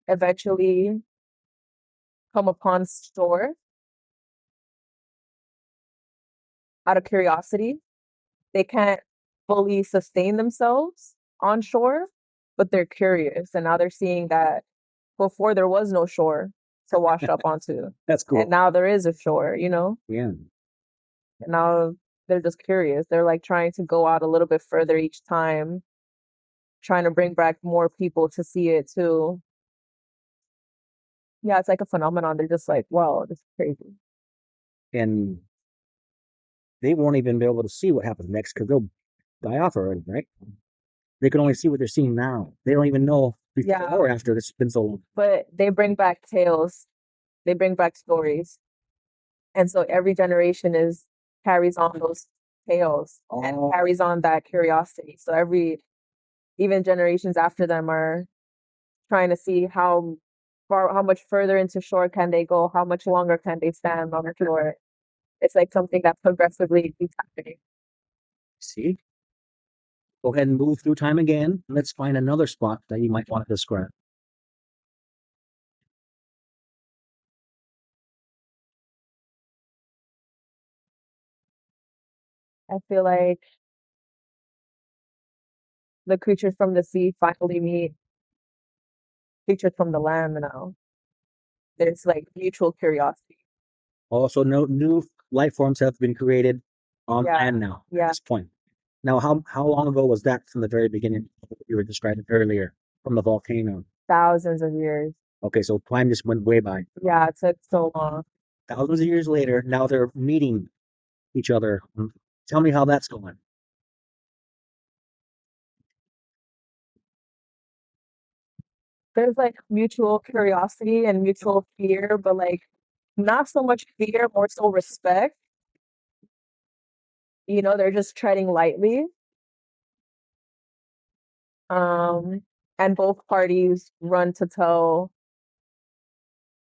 Speaker 3: eventually come upon shore out of curiosity. They can't fully sustain themselves on shore, but they're curious. And now they're seeing that before there was no shore. to wash up onto.
Speaker 1: That's cool.
Speaker 3: And now there is a shore, you know?
Speaker 1: Yeah.
Speaker 3: And now they're just curious. They're like trying to go out a little bit further each time, trying to bring back more people to see it too. Yeah, it's like a phenomenon. They're just like, wow, this is crazy.
Speaker 1: And they won't even be able to see what happens next because they'll die off already, right? They can only see what they're seeing now. They don't even know before
Speaker 3: Yeah.
Speaker 1: or after. This has been so long.
Speaker 3: But they bring back tales. They bring back stories. And so every generation is carries on those tales and
Speaker 1: Oh.
Speaker 3: carries on that curiosity. So even generations after them are trying to see how much further into shore can they go, how much longer can they stand on the shore. It's like something that progressively keeps happening.
Speaker 1: See? Go ahead and move through time again. Let's find another spot that you might want to describe.
Speaker 3: I feel like the creatures from the sea finally meet creatures from the land now. There's like mutual curiosity.
Speaker 1: Also, no new life forms have been created on
Speaker 3: Yeah,
Speaker 1: land now at
Speaker 3: yeah.
Speaker 1: this point. Now, how long ago was that from the very beginning? You were describing earlier from the volcano.
Speaker 3: Thousands of years.
Speaker 1: Okay, so time just went way by.
Speaker 3: Yeah, it took so long.
Speaker 1: Thousands of years later, now they're meeting each other. Tell me how that's going.
Speaker 3: There's like mutual curiosity and mutual fear, but like not so much fear, more so respect. You know, they're just treading lightly. And both parties run to tell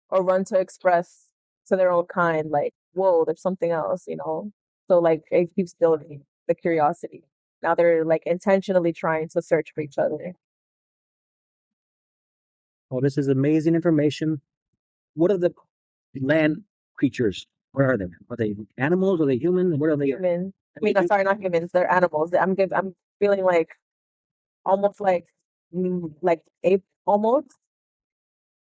Speaker 3: or run to express to their own kind, like, whoa, there's something else, you know? So like it keeps building the curiosity. Now they're like intentionally trying to search for each other.
Speaker 1: Oh, this is amazing information. What are the land creatures? Where are they? Are they animals? Are they human? What are they?
Speaker 3: Humans. I mean, sorry, not humans, they're animals. I'm feeling like almost like ape almost.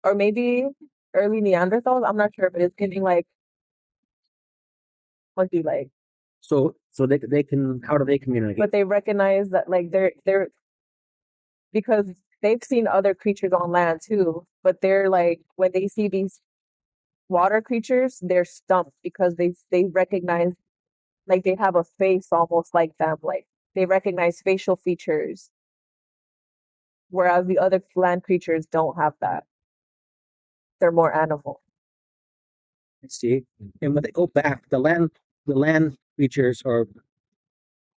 Speaker 3: Or maybe early Neanderthals. I'm not sure, but it's giving like what do you like?
Speaker 1: So they can, how do they communicate?
Speaker 3: But they recognize that like they're because they've seen other creatures on land too, but they're like when they see these water creatures, they're stumped because they recognize like they have a face almost like them, like they recognize facial features, whereas the other land creatures don't have that. They're more animal.
Speaker 1: See, and when they go back, the land creatures or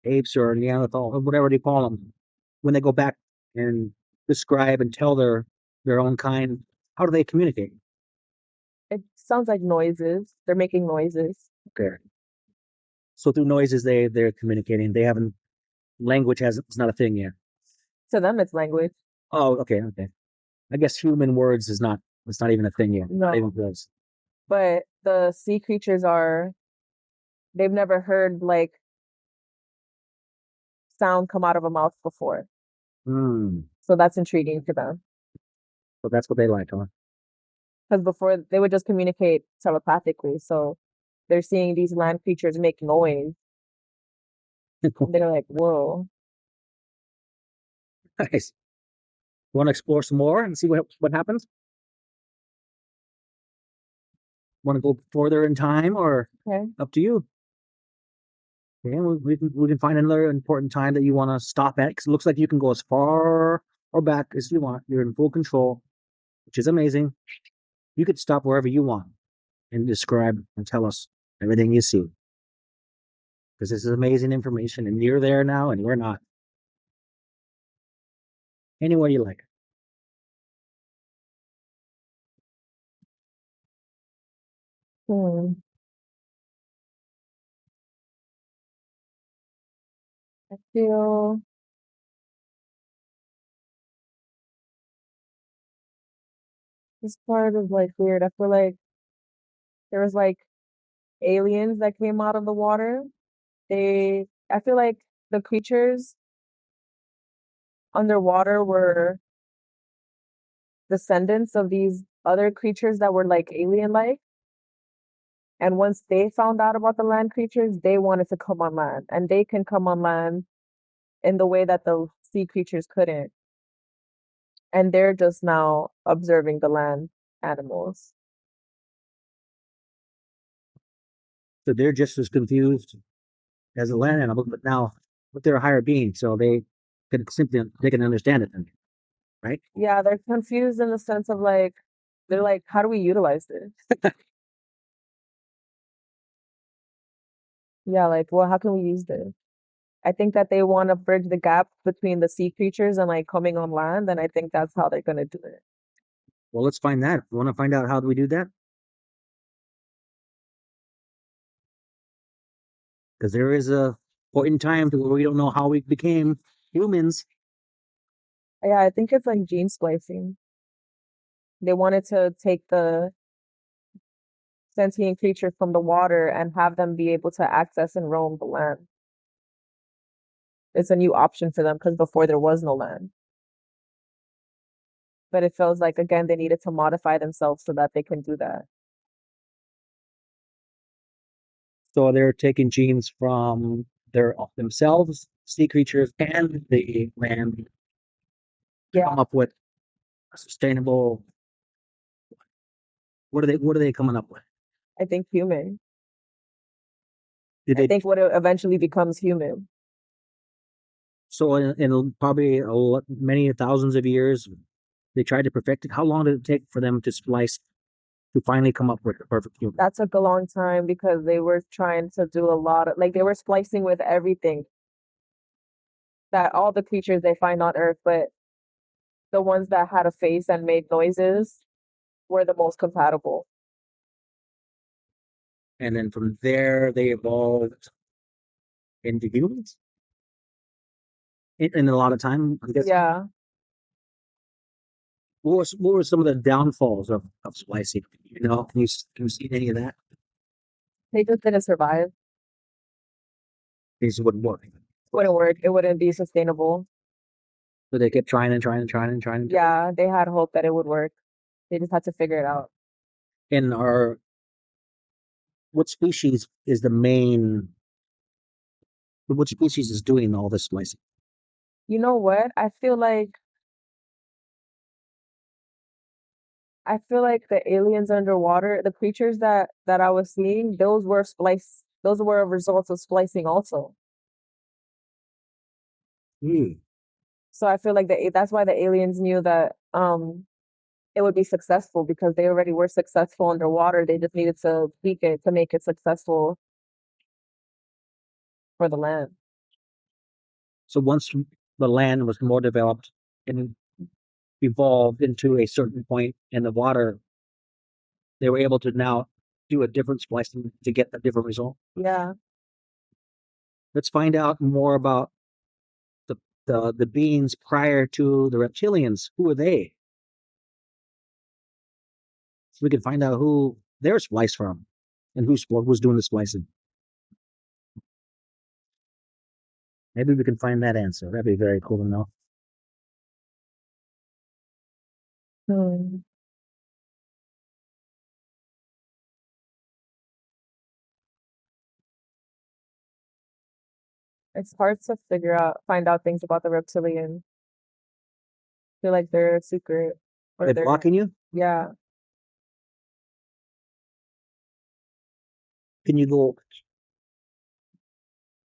Speaker 1: apes or Neanderthal or whatever they call them, when they go back and describe and tell their own kind, how do they communicate?
Speaker 3: It sounds like noises. They're making noises.
Speaker 1: Okay, so through noises they're communicating. They haven't language has it's not a thing yet.
Speaker 3: To them, it's language.
Speaker 1: Oh, okay. I guess human words is not it's not even a thing yet.
Speaker 3: No.
Speaker 1: Not even close.
Speaker 3: But the sea creatures they've never heard like sound come out of a mouth before. So that's intriguing to them.
Speaker 1: So that's what they like, huh?
Speaker 3: Because before they would just communicate telepathically. So they're seeing these land creatures make noise. They're like, whoa.
Speaker 1: Nice. Want to explore some more and see what happens? Want to go further in time or
Speaker 3: Okay.
Speaker 1: up to you? Yeah, we can find another important time that you want to stop at because it looks like you can go as far or back as you want. You're in full control, which is amazing. You could stop wherever you want and describe and tell us everything you see because this is amazing information and you're there now and we're not. Anywhere you like.
Speaker 3: Hmm. I feel this part is like weird. I feel like there was like aliens that came out of the water. I feel like the creatures underwater were descendants of these other creatures that were like alien-like. And once they found out about the land creatures, they wanted to come on land, and they can come on land in the way that the sea creatures couldn't. And they're just now observing the land animals.
Speaker 1: So they're just as confused as the land animals, but they're a higher being, so they can understand it then, right?
Speaker 3: Yeah, they're confused in the sense of like, they're like, how do we utilize this? Yeah, like, well, how can we use this? I think that they want to bridge the gap between the sea creatures and like coming on land, and I think that's how they're gonna do it.
Speaker 1: Well, let's find that. We want to find out how do we do that? Because there is a point in time to where we don't know how we became humans.
Speaker 3: Yeah, I think it's like gene splicing. They wanted to take the sentient creature from the water and have them be able to access and roam the land. It's a new option for them because before there was no land. But it feels like again they needed to modify themselves so that they can do that.
Speaker 1: So they're taking genes from themselves, sea creatures, and the land to
Speaker 3: Yeah,
Speaker 1: come up with a sustainable. What are they coming up with?
Speaker 3: I think human.
Speaker 1: Did
Speaker 3: I
Speaker 1: they
Speaker 3: think what it eventually becomes human.
Speaker 1: so in probably many thousands of years they tried to perfect it? How long did it take for them to splice to finally come up with the perfect human?
Speaker 3: That took a long time because they were trying to do a lot of like they were splicing with everything that all the creatures they find on Earth, but the ones that had a face and made noises were the most compatible.
Speaker 1: And then from there they evolved into humans in a lot of time. I guess.
Speaker 3: Yeah,
Speaker 1: What were some of the downfalls of splicing? Can you see any of that?
Speaker 3: they just didn't survive.
Speaker 1: These wouldn't work.
Speaker 3: Wouldn't work. It wouldn't be sustainable.
Speaker 1: So they kept trying and trying and trying and trying.
Speaker 3: Yeah, they had hope that it would work. They just had to figure it out.
Speaker 1: And what species is the main? What species is doing all this splicing?
Speaker 3: You know what? I feel like the aliens underwater, the creatures that I was seeing, those were results of splicing also.
Speaker 1: Hmm.
Speaker 3: So I feel like that's why the aliens knew that it would be successful because they already were successful underwater. They just needed to tweak it to make it successful for the land.
Speaker 1: So once the land was more developed and evolved into a certain point in the water, they were able to now do a different splicing to get a different result.
Speaker 3: Yeah.
Speaker 1: Let's find out more about the the beings prior to the reptilians. Who are they? So we can find out who they're spliced from and who's doing the splicing. Maybe we can find that answer. That'd be very cool to know.
Speaker 3: Hmm. It's hard to find out things about the reptilian. Feel like they're a secret
Speaker 1: Are
Speaker 3: or
Speaker 1: they
Speaker 3: they're,
Speaker 1: blocking you?
Speaker 3: yeah.
Speaker 1: Can you go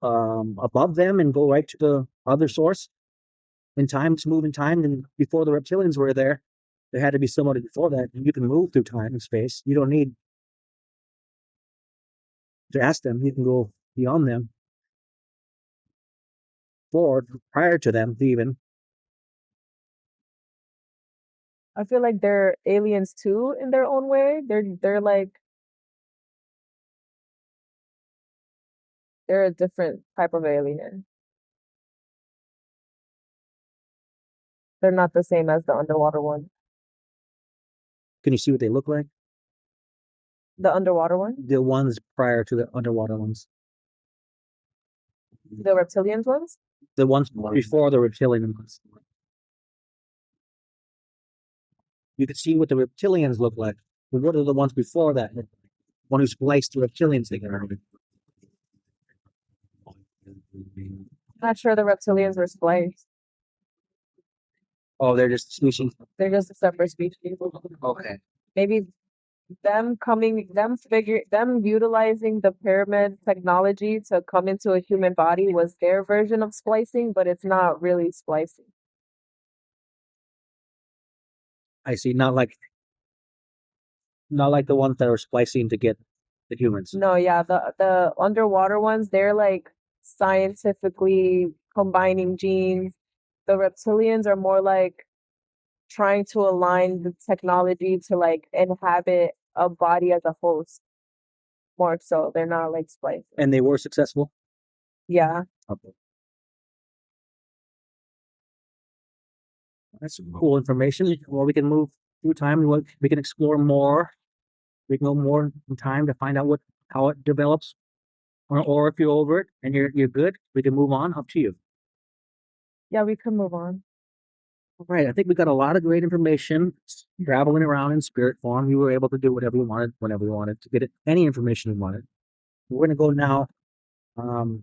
Speaker 1: above them and go right to the other source in time to move in time? And before the reptilians were there had to be somebody before that. And you can move through time and space. You don't need to ask them. You can go beyond them, forward, prior to them, even.
Speaker 3: I feel like they're aliens too in their own way. They're like they're a different type of alien. They're not the same as the underwater one.
Speaker 1: Can you see what they look like?
Speaker 3: The underwater one?
Speaker 1: The ones prior to the underwater ones.
Speaker 3: The reptilians ones?
Speaker 1: The ones before the reptilian ones. you could see what the reptilians look like. But what are the ones before that? The one who spliced the reptilians together.
Speaker 3: Not sure the reptilians were spliced.
Speaker 1: Oh, they're just species.
Speaker 3: They're just a separate species.
Speaker 1: Okay.
Speaker 3: Maybe them utilizing the pyramid technology to come into a human body was their version of splicing, but it's not really splicing.
Speaker 1: I see. Not like the ones that are splicing to get the humans.
Speaker 3: No, yeah, the underwater ones, they're like scientifically combining genes. The reptilians are more like trying to align the technology to like inhabit a body as a host. More so, they're not like splicing.
Speaker 1: And they were successful.
Speaker 3: Yeah.
Speaker 1: Okay. That's some cool information. Well, we can move through time. We can explore more. We can go more in time to find out how it develops. Or if you're over it and you're good, we can move on. Up to you.
Speaker 3: Yeah, we can move on.
Speaker 1: All right. I think we got a lot of great information traveling around in spirit form. You were able to do whatever you wanted, whenever you wanted, to get it, any information you wanted. We're going to go now. Probably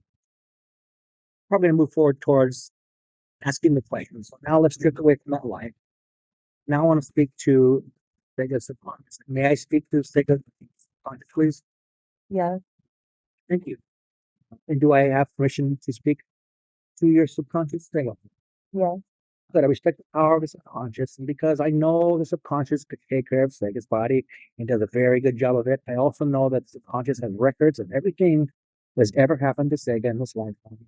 Speaker 1: going to move forward towards asking the questions. So now let's drift away from that line. Now I want to speak to Sega subconscious. May I speak to Sega subconscious, please?
Speaker 3: Yeah.
Speaker 1: Thank you. And do I have permission to speak to your subconscious, Sega?
Speaker 3: Yeah.
Speaker 1: That I respect the power of the subconscious, and because I know the subconscious could take care of Sega's body and does a very good job of it, I also know that the subconscious has records of everything that's ever happened to Sega in this lifetime,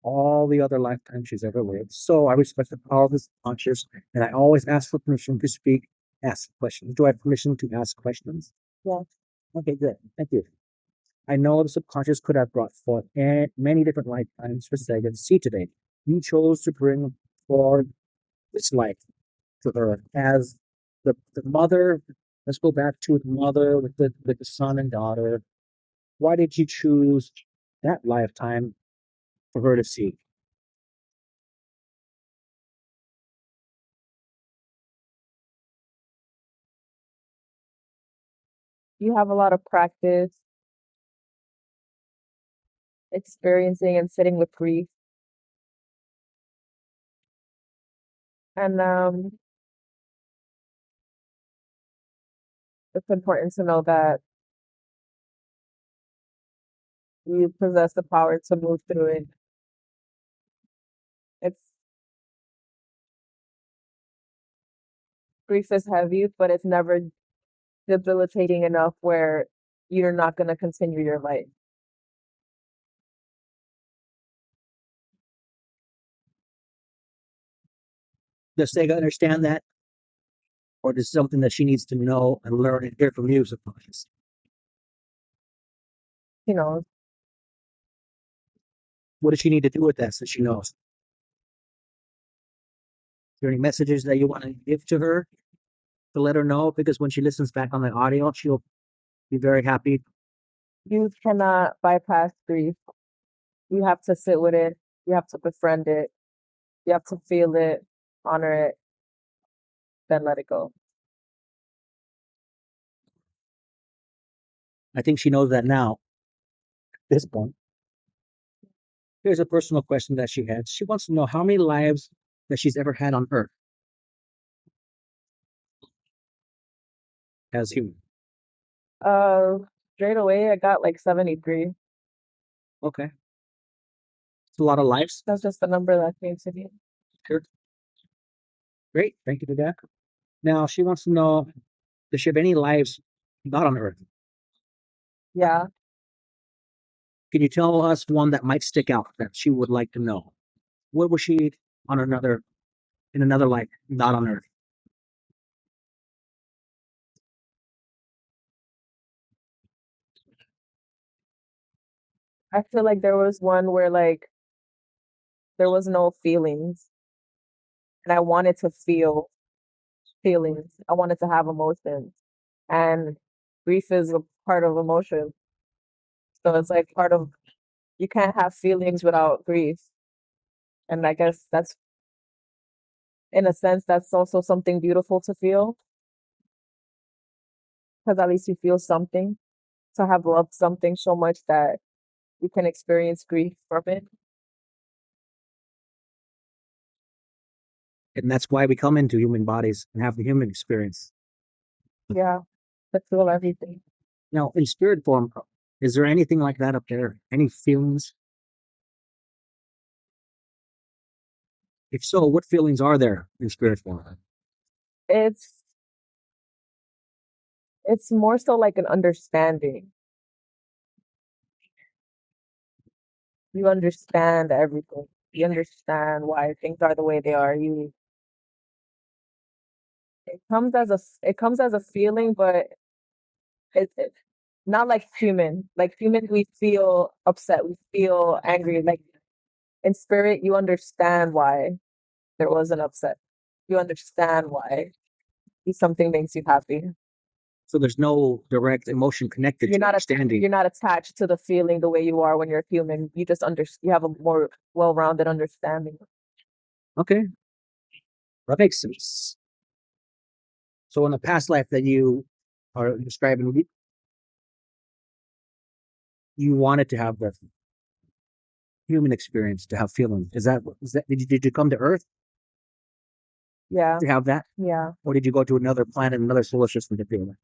Speaker 1: all the other lifetimes she's ever lived. So I respect the power of the subconscious, and I always ask for permission to speak, ask questions. Do I have permission to ask questions?
Speaker 3: Yeah.
Speaker 1: Okay, good. Thank you. I know the subconscious could have brought forth many different lifetimes for Sega to see today. You chose to bring forward this life to her as the mother. Let's go back to the mother with the son and daughter. Why did you choose that lifetime for her to see?
Speaker 3: You have a lot of practice experiencing and sitting with grief. And it's important to know that you possess the power to move through it. It's grief is heavy, but it's never debilitating enough where you're not going to continue your life.
Speaker 1: Does Sega understand that? Or is it something that she needs to know and learn and hear from you, subconscious?
Speaker 3: You know,
Speaker 1: What does she need to do with that so she knows? Is there any messages that you want to give to her to let her know? Because when she listens back on the audio, she'll be very happy.
Speaker 3: you cannot bypass grief. You have to sit with it. You have to befriend it. You have to feel it, honor it, then let it go.
Speaker 1: I think she knows that now at this point. Here's a personal question that she had. She wants to know how many lives that she's ever had on Earth as human.
Speaker 3: Straight away, I got like 73.
Speaker 1: Okay. It's a lot of lives.
Speaker 3: That's just the number that came to me.
Speaker 1: Sure. Great. Thank you for that. Now, she wants to know, does she have any lives not on Earth?
Speaker 3: Yeah.
Speaker 1: Can you tell us one that might stick out that she would like to know? What was she on in another life, not on Earth?
Speaker 3: I feel like there was one where like there was no feelings and I wanted to feel feelings. I wanted to have emotions. And grief is a part of emotion. So it's like part of you can't have feelings without grief. And I guess that's in a sense that's also something beautiful to feel. because at least you feel something. To have loved something so much that you can experience grief from it.
Speaker 1: And that's why we come into human bodies and have the human experience.
Speaker 3: Yeah, to feel everything.
Speaker 1: Now, in spirit form, is there anything like that up there? Any feelings? If so, what feelings are there in spirit form?
Speaker 3: It's more so like an understanding. You understand everything. You understand why things are the way they are. It comes as a feeling, but it's not like human. Like human, we feel upset, we feel angry. Like in spirit, you understand why there was an upset. You understand why something makes you happy.
Speaker 1: So there's no direct emotion connected
Speaker 3: You're
Speaker 1: to
Speaker 3: not
Speaker 1: understanding.
Speaker 3: you're not attached to the feeling the way you are when you're human. You just you have a more well-rounded understanding.
Speaker 1: Okay, that makes sense. So in the past life that you are describing, you wanted to have the human experience, to have feelings. Is that did you come to Earth
Speaker 3: Yeah,
Speaker 1: to have that,
Speaker 3: yeah.
Speaker 1: or did you go to another planet, another solar system to feel that?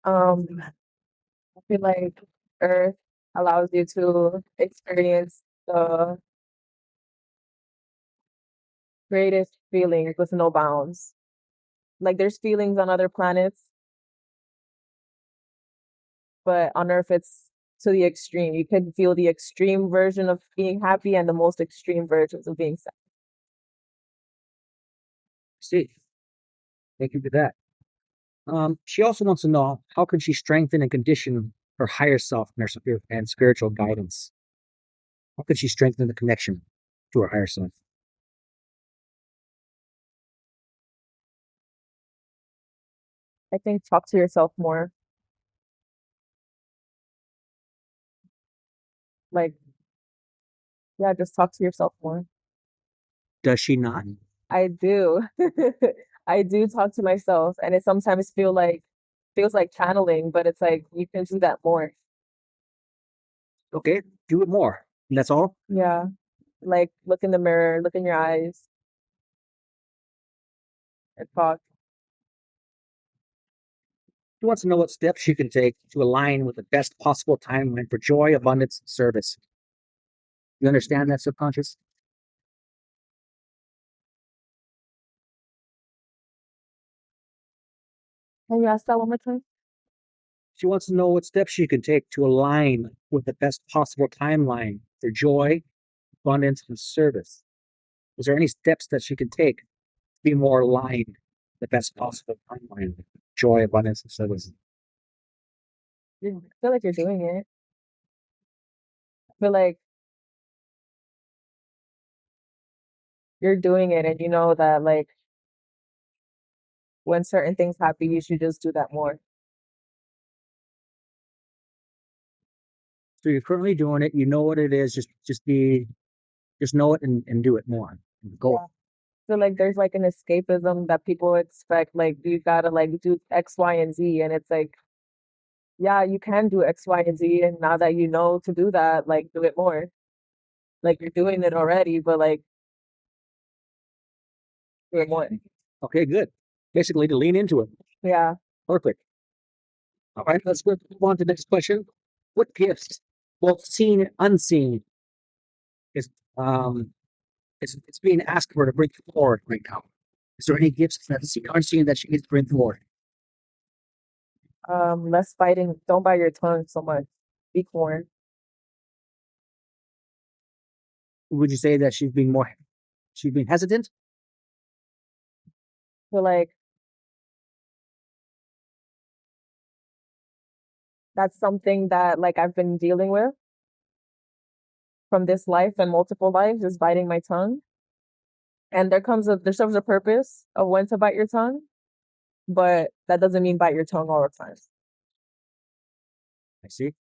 Speaker 3: I feel like Earth allows you to experience the greatest feelings with no bounds. Like there's feelings on other planets, but on Earth it's to the extreme. You can feel the extreme version of being happy and the most extreme versions of being sad.
Speaker 1: See, thank you for that. She also wants to know how can she strengthen and condition her higher self and her spirit and spiritual guidance. How could she strengthen the connection to her higher self?
Speaker 3: I think talk to yourself more. Like, yeah, just talk to yourself more.
Speaker 1: Does she not?
Speaker 3: I do. I do talk to myself and it sometimes feels like channeling, but it's like you can do that more.
Speaker 1: Okay, do it more. And that's all.
Speaker 3: Yeah. Like look in the mirror, look in your eyes and talk.
Speaker 1: She wants to know what steps she can take to align with the best possible timeline for joy, abundance, and service. You understand that, subconscious?
Speaker 3: Can you ask that one more time?
Speaker 1: She wants to know what steps she can take to align with the best possible timeline for joy, abundance, and service. Is there any steps that she can take to be more aligned with the best possible timeline, joy, abundance, and service?
Speaker 3: I feel like you're doing it. I feel like you're doing it and you know that like when certain things happen, you should just do that more.
Speaker 1: So you're currently doing it. You know what it is. Just know it and do it more. Go.
Speaker 3: Yeah. I feel like there's like an escapism that people expect, like you gotta like do X, Y, and Z. And it's like, yeah, you can do X, Y, and Z. And now that you know to do that, like do it more. Like you're doing it already, but like do it more.
Speaker 1: Okay, good. Basically, to lean into it.
Speaker 3: Yeah.
Speaker 1: Perfect. All right, let's move on to the next question. What gifts, both seen and unseen, is it's being asked for to bring forward right now? Is there any gifts that seen or unseen that she needs to bring forward?
Speaker 3: Less biting. Don't bite your tongue so much. Be corn.
Speaker 1: Would you say that she's being hesitant?
Speaker 3: Feel like that's something that like I've been dealing with from this life and multiple lives is biting my tongue. And there serves a purpose of when to bite your tongue, but that doesn't mean bite your tongue all the time.
Speaker 1: I see.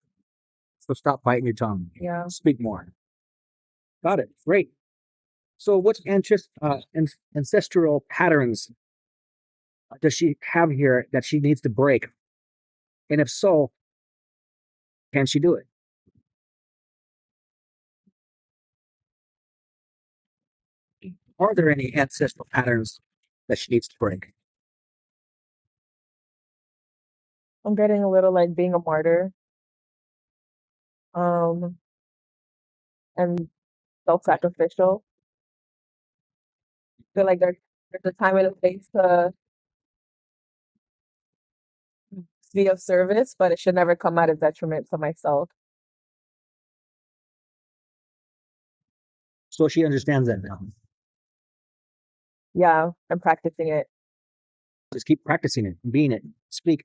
Speaker 1: So stop biting your tongue.
Speaker 3: Yeah.
Speaker 1: Speak more. Got it. Great. So, what ancestral patterns does she have here that she needs to break? And if so, can she do it? Are there any ancestral patterns that she needs to break?
Speaker 3: I'm getting a little like being a martyr, um, and self-sacrificial. Feel like there's a time and a place to be of service, but it should never come at a detriment to myself.
Speaker 1: So she understands that now.
Speaker 3: Yeah, I'm practicing it.
Speaker 1: Just keep practicing it, being it, speak,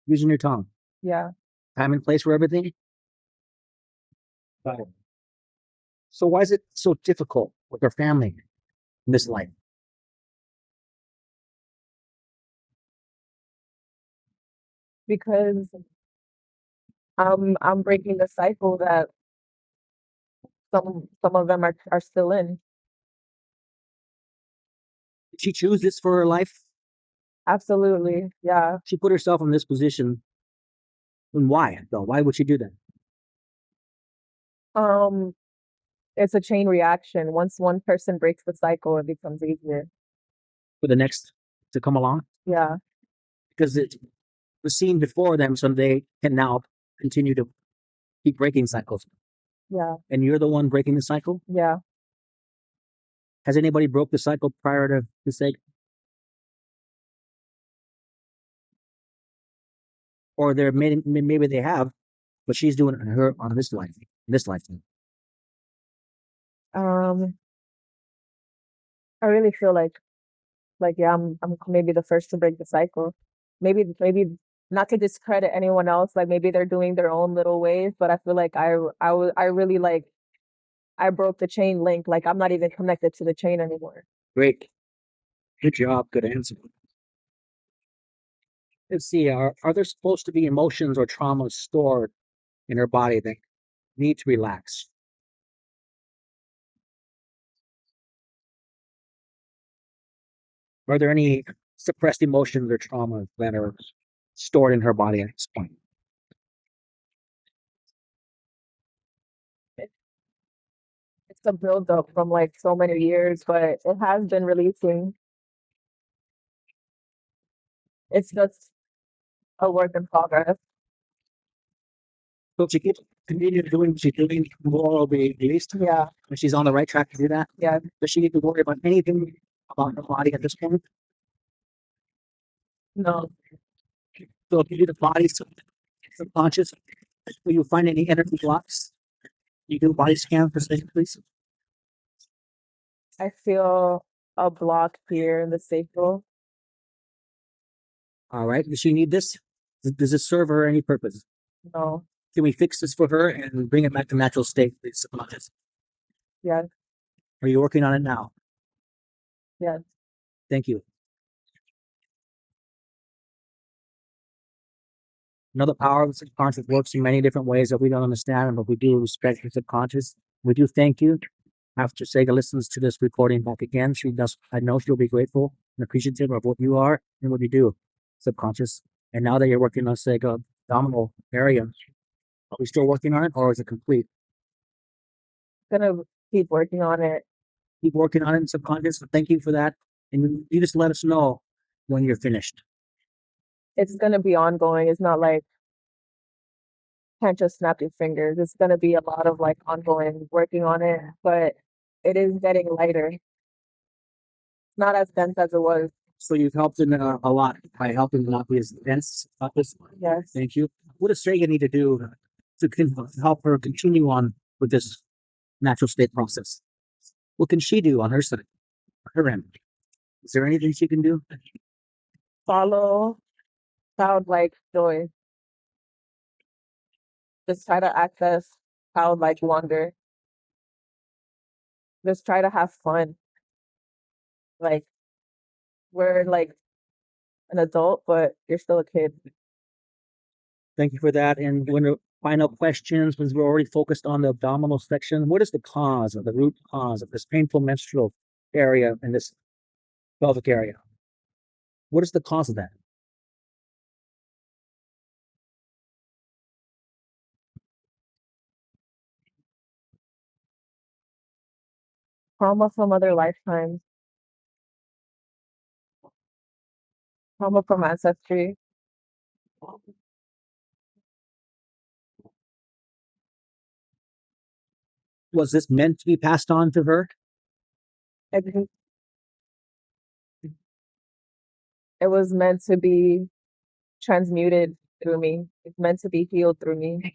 Speaker 1: using your tongue.
Speaker 3: Yeah,
Speaker 1: Time and place for everything. Got it. So why is it so difficult with her family in this life?
Speaker 3: because I'm breaking the cycle that some of them are still in.
Speaker 1: Did she choose this for her life?
Speaker 3: Absolutely. Yeah.
Speaker 1: She put herself in this position. And why, though? Why would she do that?
Speaker 3: Um, it's a chain reaction. Once one person breaks the cycle, it becomes easier.
Speaker 1: For the next to come along?
Speaker 3: Yeah.
Speaker 1: Because it was seen before them, so they can now continue to keep breaking cycles.
Speaker 3: Yeah.
Speaker 1: And you're the one breaking the cycle?
Speaker 3: Yeah.
Speaker 1: Has anybody broke the cycle prior to the Sega? Or maybe they have, but she's doing it on her on this lifetime.
Speaker 3: Um, I really feel like yeah, I'm maybe the first to break the cycle. Maybe not to discredit anyone else, like maybe they're doing their own little ways, but I feel like I really like I broke the chain link. Like I'm not even connected to the chain anymore.
Speaker 1: Great. Good job. Good answer. Let's see. Are there supposed to be emotions or traumas stored in her body that need to relax? Are there any suppressed emotions or traumas that are stored in her body at this point?
Speaker 3: It's a buildup from like so many years, but it has been releasing. It's just a work in progress.
Speaker 1: So if she keeps continue doing what she's doing, more will be released.
Speaker 3: Yeah.
Speaker 1: And she's on the right track to do that.
Speaker 3: Yeah.
Speaker 1: Does she need to worry about anything about her body at this point?
Speaker 3: No.
Speaker 1: So if you do the body subconscious, will you find any energy blocks? You do a body scan for a second, please.
Speaker 3: I feel a block here in the sacral.
Speaker 1: All right. Does she need this? Does this serve her any purpose?
Speaker 3: No.
Speaker 1: Can we fix this for her and bring it back to natural state, please, subconscious?
Speaker 3: Yeah.
Speaker 1: Are you working on it now?
Speaker 3: Yeah.
Speaker 1: Thank you. Another power of the subconscious works in many different ways that we don't understand, but we do respect the subconscious. We do thank you. After Sega listens to this recording back again, she does. I know she'll be grateful and appreciative of what you are and what you do, subconscious. And now that you're working on Sega abdominal area, are we still working on it, or is it complete?
Speaker 3: Gonna keep working on it.
Speaker 1: Keep working on it in subconscious. So thank you for that, and you just let us know when you're finished.
Speaker 3: It's gonna be ongoing. It's not like can't just snap your fingers. It's gonna be a lot of like ongoing working on it, but it is getting lighter. Not as dense as it was.
Speaker 1: So you've helped in a lot by helping not be as dense about this.
Speaker 3: Yes.
Speaker 1: Thank you. What does Sega need to do to help her continue on with this natural state process? What can she do on her side, her end? Is there anything she can do?
Speaker 3: Follow childlike joy. Just try to access childlike wonder. Just try to have fun. Like we're like an adult, but you're still a kid.
Speaker 1: Thank you for that. And when the final questions, because we're already focused on the abdominal section, what is the cause or the root cause of this painful menstrual area in this pelvic area? What is the cause of that?
Speaker 3: Trauma from other lifetimes, trauma from ancestry.
Speaker 1: Was this meant to be passed on to her?
Speaker 3: I think it was meant to be transmuted through me. It's meant to be healed through me.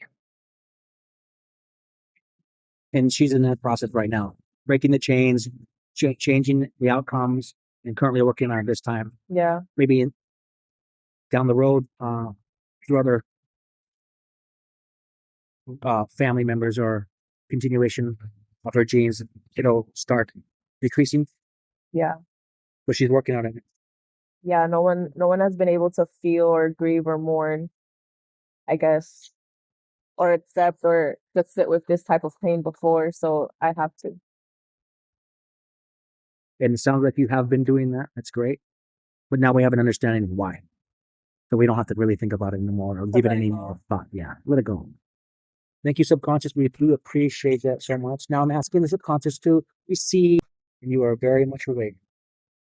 Speaker 1: And she's in that process right now, breaking the chains, changing the outcomes, and currently working on it this time.
Speaker 3: Yeah.
Speaker 1: Maybe down the road, through other family members or continuation of her genes, it'll start decreasing.
Speaker 3: Yeah.
Speaker 1: But she's working on it.
Speaker 3: Yeah, no one has been able to feel or grieve or mourn, I guess, or accept or just sit with this type of pain before, so I have to.
Speaker 1: And it sounds like you have been doing that. That's great. But now we have an understanding of why. So we don't have to really think about it anymore or give it any more thought. Yeah, let it go. Thank you, subconscious. We do appreciate that so much. Now I'm asking the subconscious to receive, and you are very much awake.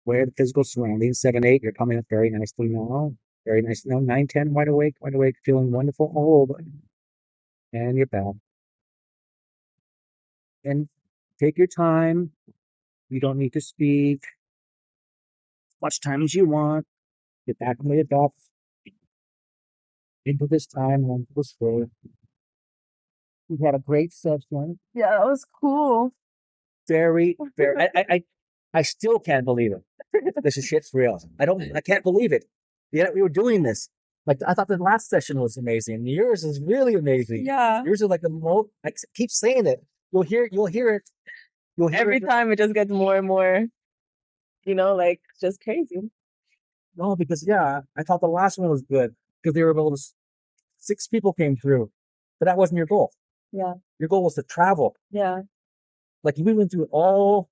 Speaker 1: Where the physical surroundings, 7, 8, you're coming up very nicely now. Very nice now. 9, 10, wide awake, feeling wonderful. Oh, and you're back. And take your time. You don't need to speak as much time as you want. Get back and lay it up into this time and into this day. We had a great session.
Speaker 3: Yeah, that was cool.
Speaker 1: Very. I still can't believe it. This is shit's real. I can't believe it. Yeah, we were doing this. Like, I thought the last session was amazing. Yours is really amazing.
Speaker 3: Yeah.
Speaker 1: Yours are like the most, I keep saying it. You'll hear it. You'll hear
Speaker 3: Every
Speaker 1: it.
Speaker 3: time it just gets more and more, like just crazy.
Speaker 1: No, because yeah, I thought the last one was good because they were able to, 6 people came through, but that wasn't your goal.
Speaker 3: Yeah.
Speaker 1: Your goal was to travel.
Speaker 3: Yeah.
Speaker 1: Like, we went through all.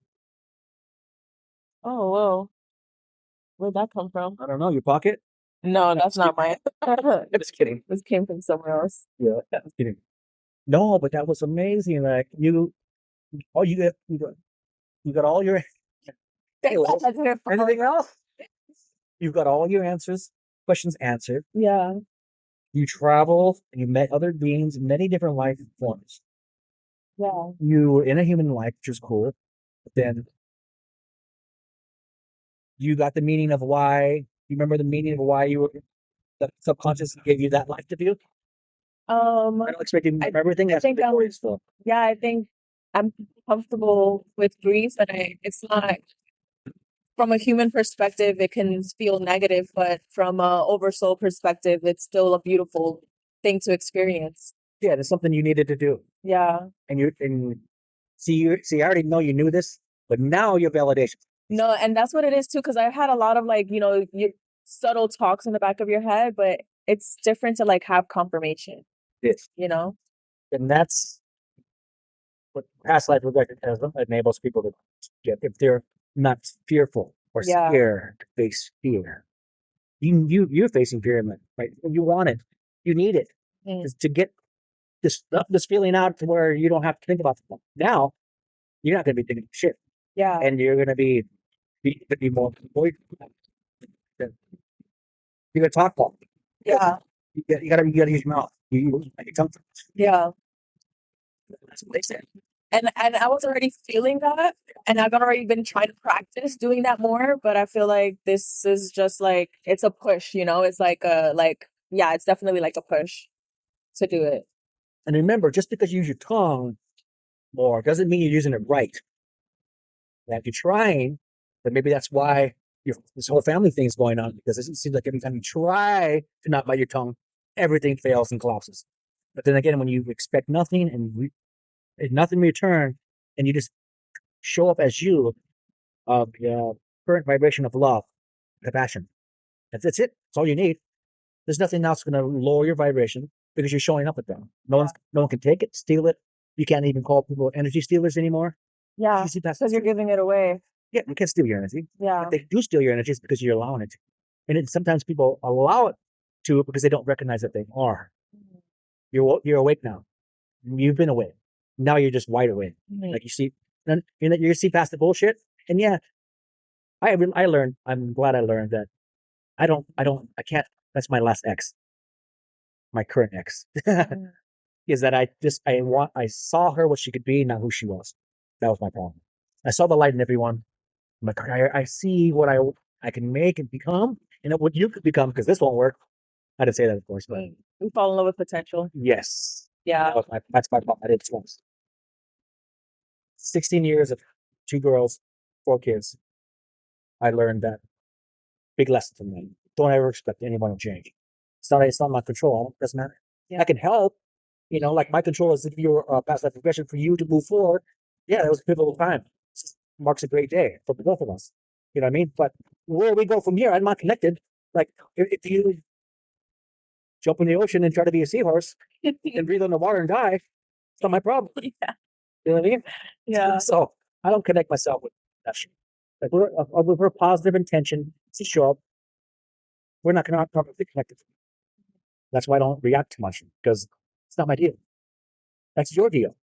Speaker 3: Oh, whoa. Where'd that come from?
Speaker 1: I don't know, your pocket?
Speaker 3: No, that's not mine.
Speaker 1: I'm just kidding.
Speaker 3: This came from somewhere else.
Speaker 1: Yeah, I'm just kidding. No, but that was amazing. Like, you got all your. Anyway, anything else? You've got all your questions answered.
Speaker 3: Yeah.
Speaker 1: You traveled and you met other beings in many different life forms.
Speaker 3: Yeah.
Speaker 1: You were in a human life, which is cool. But then you got the meaning of why. You remember the meaning of why the subconscious gave you that life to view? I don't expect you to remember everything.
Speaker 3: I think I think I'm comfortable with grief, and it's not from a human perspective, it can feel negative, but from a oversoul perspective, it's still a beautiful thing to experience.
Speaker 1: Yeah, there's something you needed to do.
Speaker 3: Yeah.
Speaker 1: And see, I already know you knew this, but now your validation.
Speaker 3: No, and that's what it is too, because I've had a lot of your subtle talks in the back of your head, but it's different to have confirmation.
Speaker 1: Yes. And that's what past life regression enables people to get if they're not fearful or scared to face fear. You're facing fear, right? You want it, you need it to get this feeling out to where you don't have to think about it. Now you're not going to be thinking shit.
Speaker 3: Yeah.
Speaker 1: And you're going to be more. You're going to talk more.
Speaker 3: Yeah.
Speaker 1: You got to use your mouth. You tongue.
Speaker 3: Yeah.
Speaker 1: That's what they said.
Speaker 3: And I was already feeling that, and I've already been trying to practice doing that more, but I feel like this is just it's a push, it's it's definitely like a push to do it.
Speaker 1: And remember, just because you use your tongue more doesn't mean you're using it right. Now, if you're trying, then maybe that's why this whole family thing is going on, because it seems like every time you try to not bite your tongue, everything fails and collapses. But then again, when you expect nothing and nothing in return, and you just show up as you, of current vibration of love, compassion. That's it. That's all you need. There's nothing else going to lower your vibration because you're showing up with them. No one can take it, steal it. You can't even call people energy stealers anymore.
Speaker 3: Yeah, because you're giving it away.
Speaker 1: Yeah, you can't steal your energy.
Speaker 3: Yeah.
Speaker 1: If they do steal your energy, it's because you're allowing it to.
Speaker 4: And it, sometimes people allow it to because they don't recognize that they are. You're awake now. You've been awake. Now you're just wide awake.
Speaker 3: Mhm.
Speaker 4: Like you see, then you see past the bullshit. And yeah, I learned. I'm glad I learned that I can't. That's my last ex, my current ex.
Speaker 3: Mhm.
Speaker 4: Is that I saw her what she could be, not who she was. That was my problem. I saw the light in everyone. I'm like, I see what I can make and become, and what you could become because this won't work. I didn't say that, of course, but
Speaker 3: We fall in love with potential.
Speaker 4: yes,
Speaker 3: Yeah.
Speaker 4: that's my problem. I did it twice. 16 years of 2 girls, 4 kids. I learned that big lesson from them. Don't ever expect anyone to change. It's not my control. It doesn't matter.
Speaker 3: Yeah.
Speaker 4: I can help. Like my control is to give you a past life regression for you to move forward. Yeah, that was a pivotal time. This marks a great day for both of us. You know what I mean? But where we go from here, I'm not connected. Like if you jump in the ocean and try to be a seahorse and breathe on the water and die, it's not my problem.
Speaker 3: Yeah.
Speaker 4: You know what I mean?
Speaker 3: Yeah.
Speaker 4: So I don't connect myself with that shit. Like we're positive intention to show up. We're not going to be connected. That's why I don't react too much because it's not my deal. That's your deal.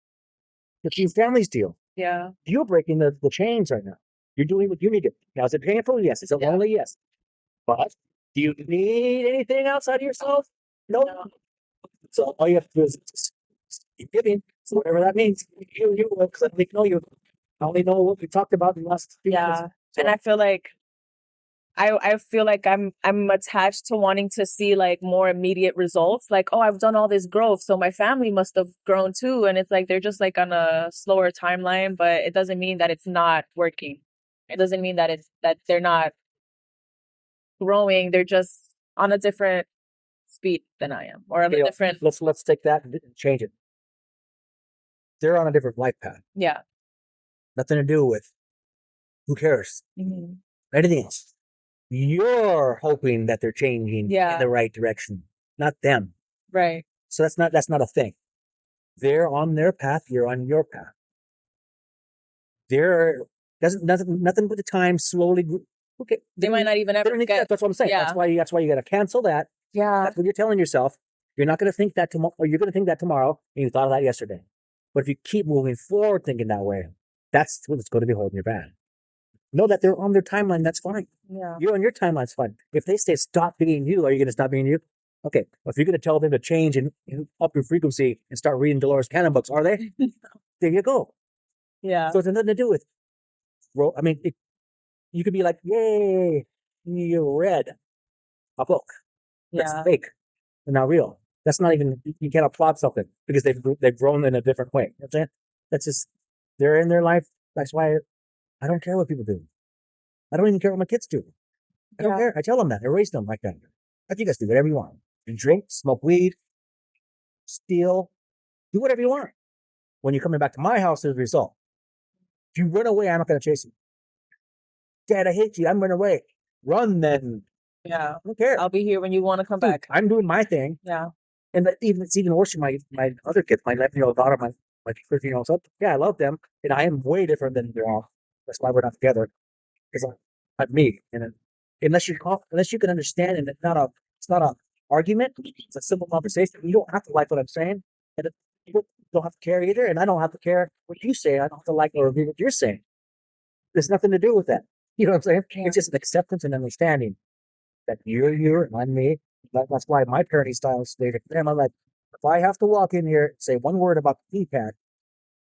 Speaker 4: It's your family's deal.
Speaker 3: Yeah.
Speaker 4: You're breaking the chains right now. You're doing what you need to. Now, is it painful? Yes. Is it lonely? Yes. But do you need anything outside of yourself? No. So all you have to do is just keep giving. So whatever that means, you because I only know you. I only know what we talked about in the last few minutes.
Speaker 3: Yeah.
Speaker 4: So,
Speaker 3: And I feel like I feel like I'm attached to wanting to see like more immediate results. Like, oh, I've done all this growth, so my family must have grown too. And it's like they're just like on a slower timeline, but it doesn't mean that it's not working. It doesn't mean that they're not growing. They're just on a different speed than I am, or on a different.
Speaker 4: let's take that and change it. They're on a different life path.
Speaker 3: Yeah.
Speaker 4: Nothing to do with who cares.
Speaker 3: Mm-hmm.
Speaker 4: Anything else. You're hoping that they're changing in the right direction, not them.
Speaker 3: Right.
Speaker 4: So that's not a thing. They're on their path. You're on your path. They're nothing but the time slowly. Okay,
Speaker 3: They might not even ever get.
Speaker 4: That's what I'm saying.
Speaker 3: Yeah.
Speaker 4: That's why you got to cancel that.
Speaker 3: Yeah.
Speaker 4: That's what you're telling yourself. You're not going to think that tomorrow, or you're going to think that tomorrow, and you thought of that yesterday. But if you keep moving forward thinking that way, that's what's going to be holding you back. Know that they're on their timeline. That's fine.
Speaker 3: Yeah.
Speaker 4: You're on your timeline. It's fine. If they say stop being you, are you going to stop being you? Okay. Well, if you're going to tell them to change and up your frequency and start reading Dolores Cannon books, are they? There you go.
Speaker 3: Yeah.
Speaker 4: So it's nothing to do with. Well, I mean, you could be like, "Yay, you read a book." That's
Speaker 3: Yeah.
Speaker 4: fake and not real. That's not even. You can't applaud something because they've grown in a different way. That's it. That's just they're in their life. That's why I don't care what people do. I don't even care what my kids do. I don't care. I tell them that. I raise them like that. I think you guys do whatever you want. You drink, smoke weed, steal, do whatever you want. When you're coming back to my house, as a result. If you run away, I'm not going to chase you. Dad, I hate you. I'm running away. Run then.
Speaker 3: Yeah.
Speaker 4: I don't care.
Speaker 3: I'll be here when you want to come back.
Speaker 4: I'm doing my thing.
Speaker 3: Yeah.
Speaker 4: And it's even worse for my other kids, my 11-year-old daughter, my 13-year-old son. Yeah, I love them. And I am way different than they're all. That's why we're not together. Because I'm me. And unless you can understand, and it's not a argument. It's a simple conversation. You don't have to like what I'm saying, and people don't have to care either. And I don't have to care what you say. I don't have to like or agree with what you're saying. There's nothing to do with that. You know what I'm saying?
Speaker 3: Yeah.
Speaker 4: It's just an acceptance and understanding that you're you and I'm me. That's why my parenting style is stated. I'm like, if I have to walk in here and say one word about the feedback,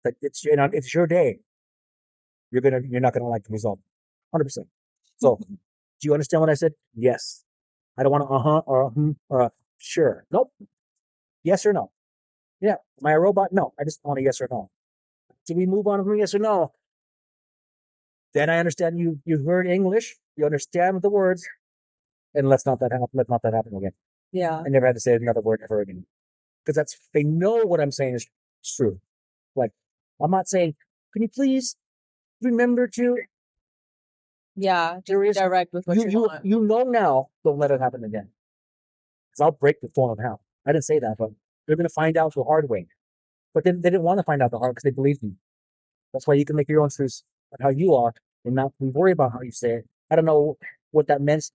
Speaker 4: that it's it's your day, you're not gonna like the result, 100%. So, do you understand what I said? Yes. I don't want to or or sure. Nope. Yes or no? Yeah. Am I a robot? No. I just want a yes or no. Do we move on from yes or no? Then I understand you heard English. You understand the words, and let's not that happen. Let not that happen again.
Speaker 3: Yeah.
Speaker 4: I never had to say another word ever again because they know what I'm saying is true. Like I'm not saying, can you please remember to?
Speaker 3: Yeah. Just
Speaker 4: There
Speaker 3: be
Speaker 4: is
Speaker 3: direct with what you want.
Speaker 4: you know now. Don't let it happen again. Because I'll break the phone of hell. I didn't say that, but they're going to find out the hard way. But they didn't want to find out the hard because they believed me. That's why you can make your own truths on how you are and not worry about how you say it. I don't know what that means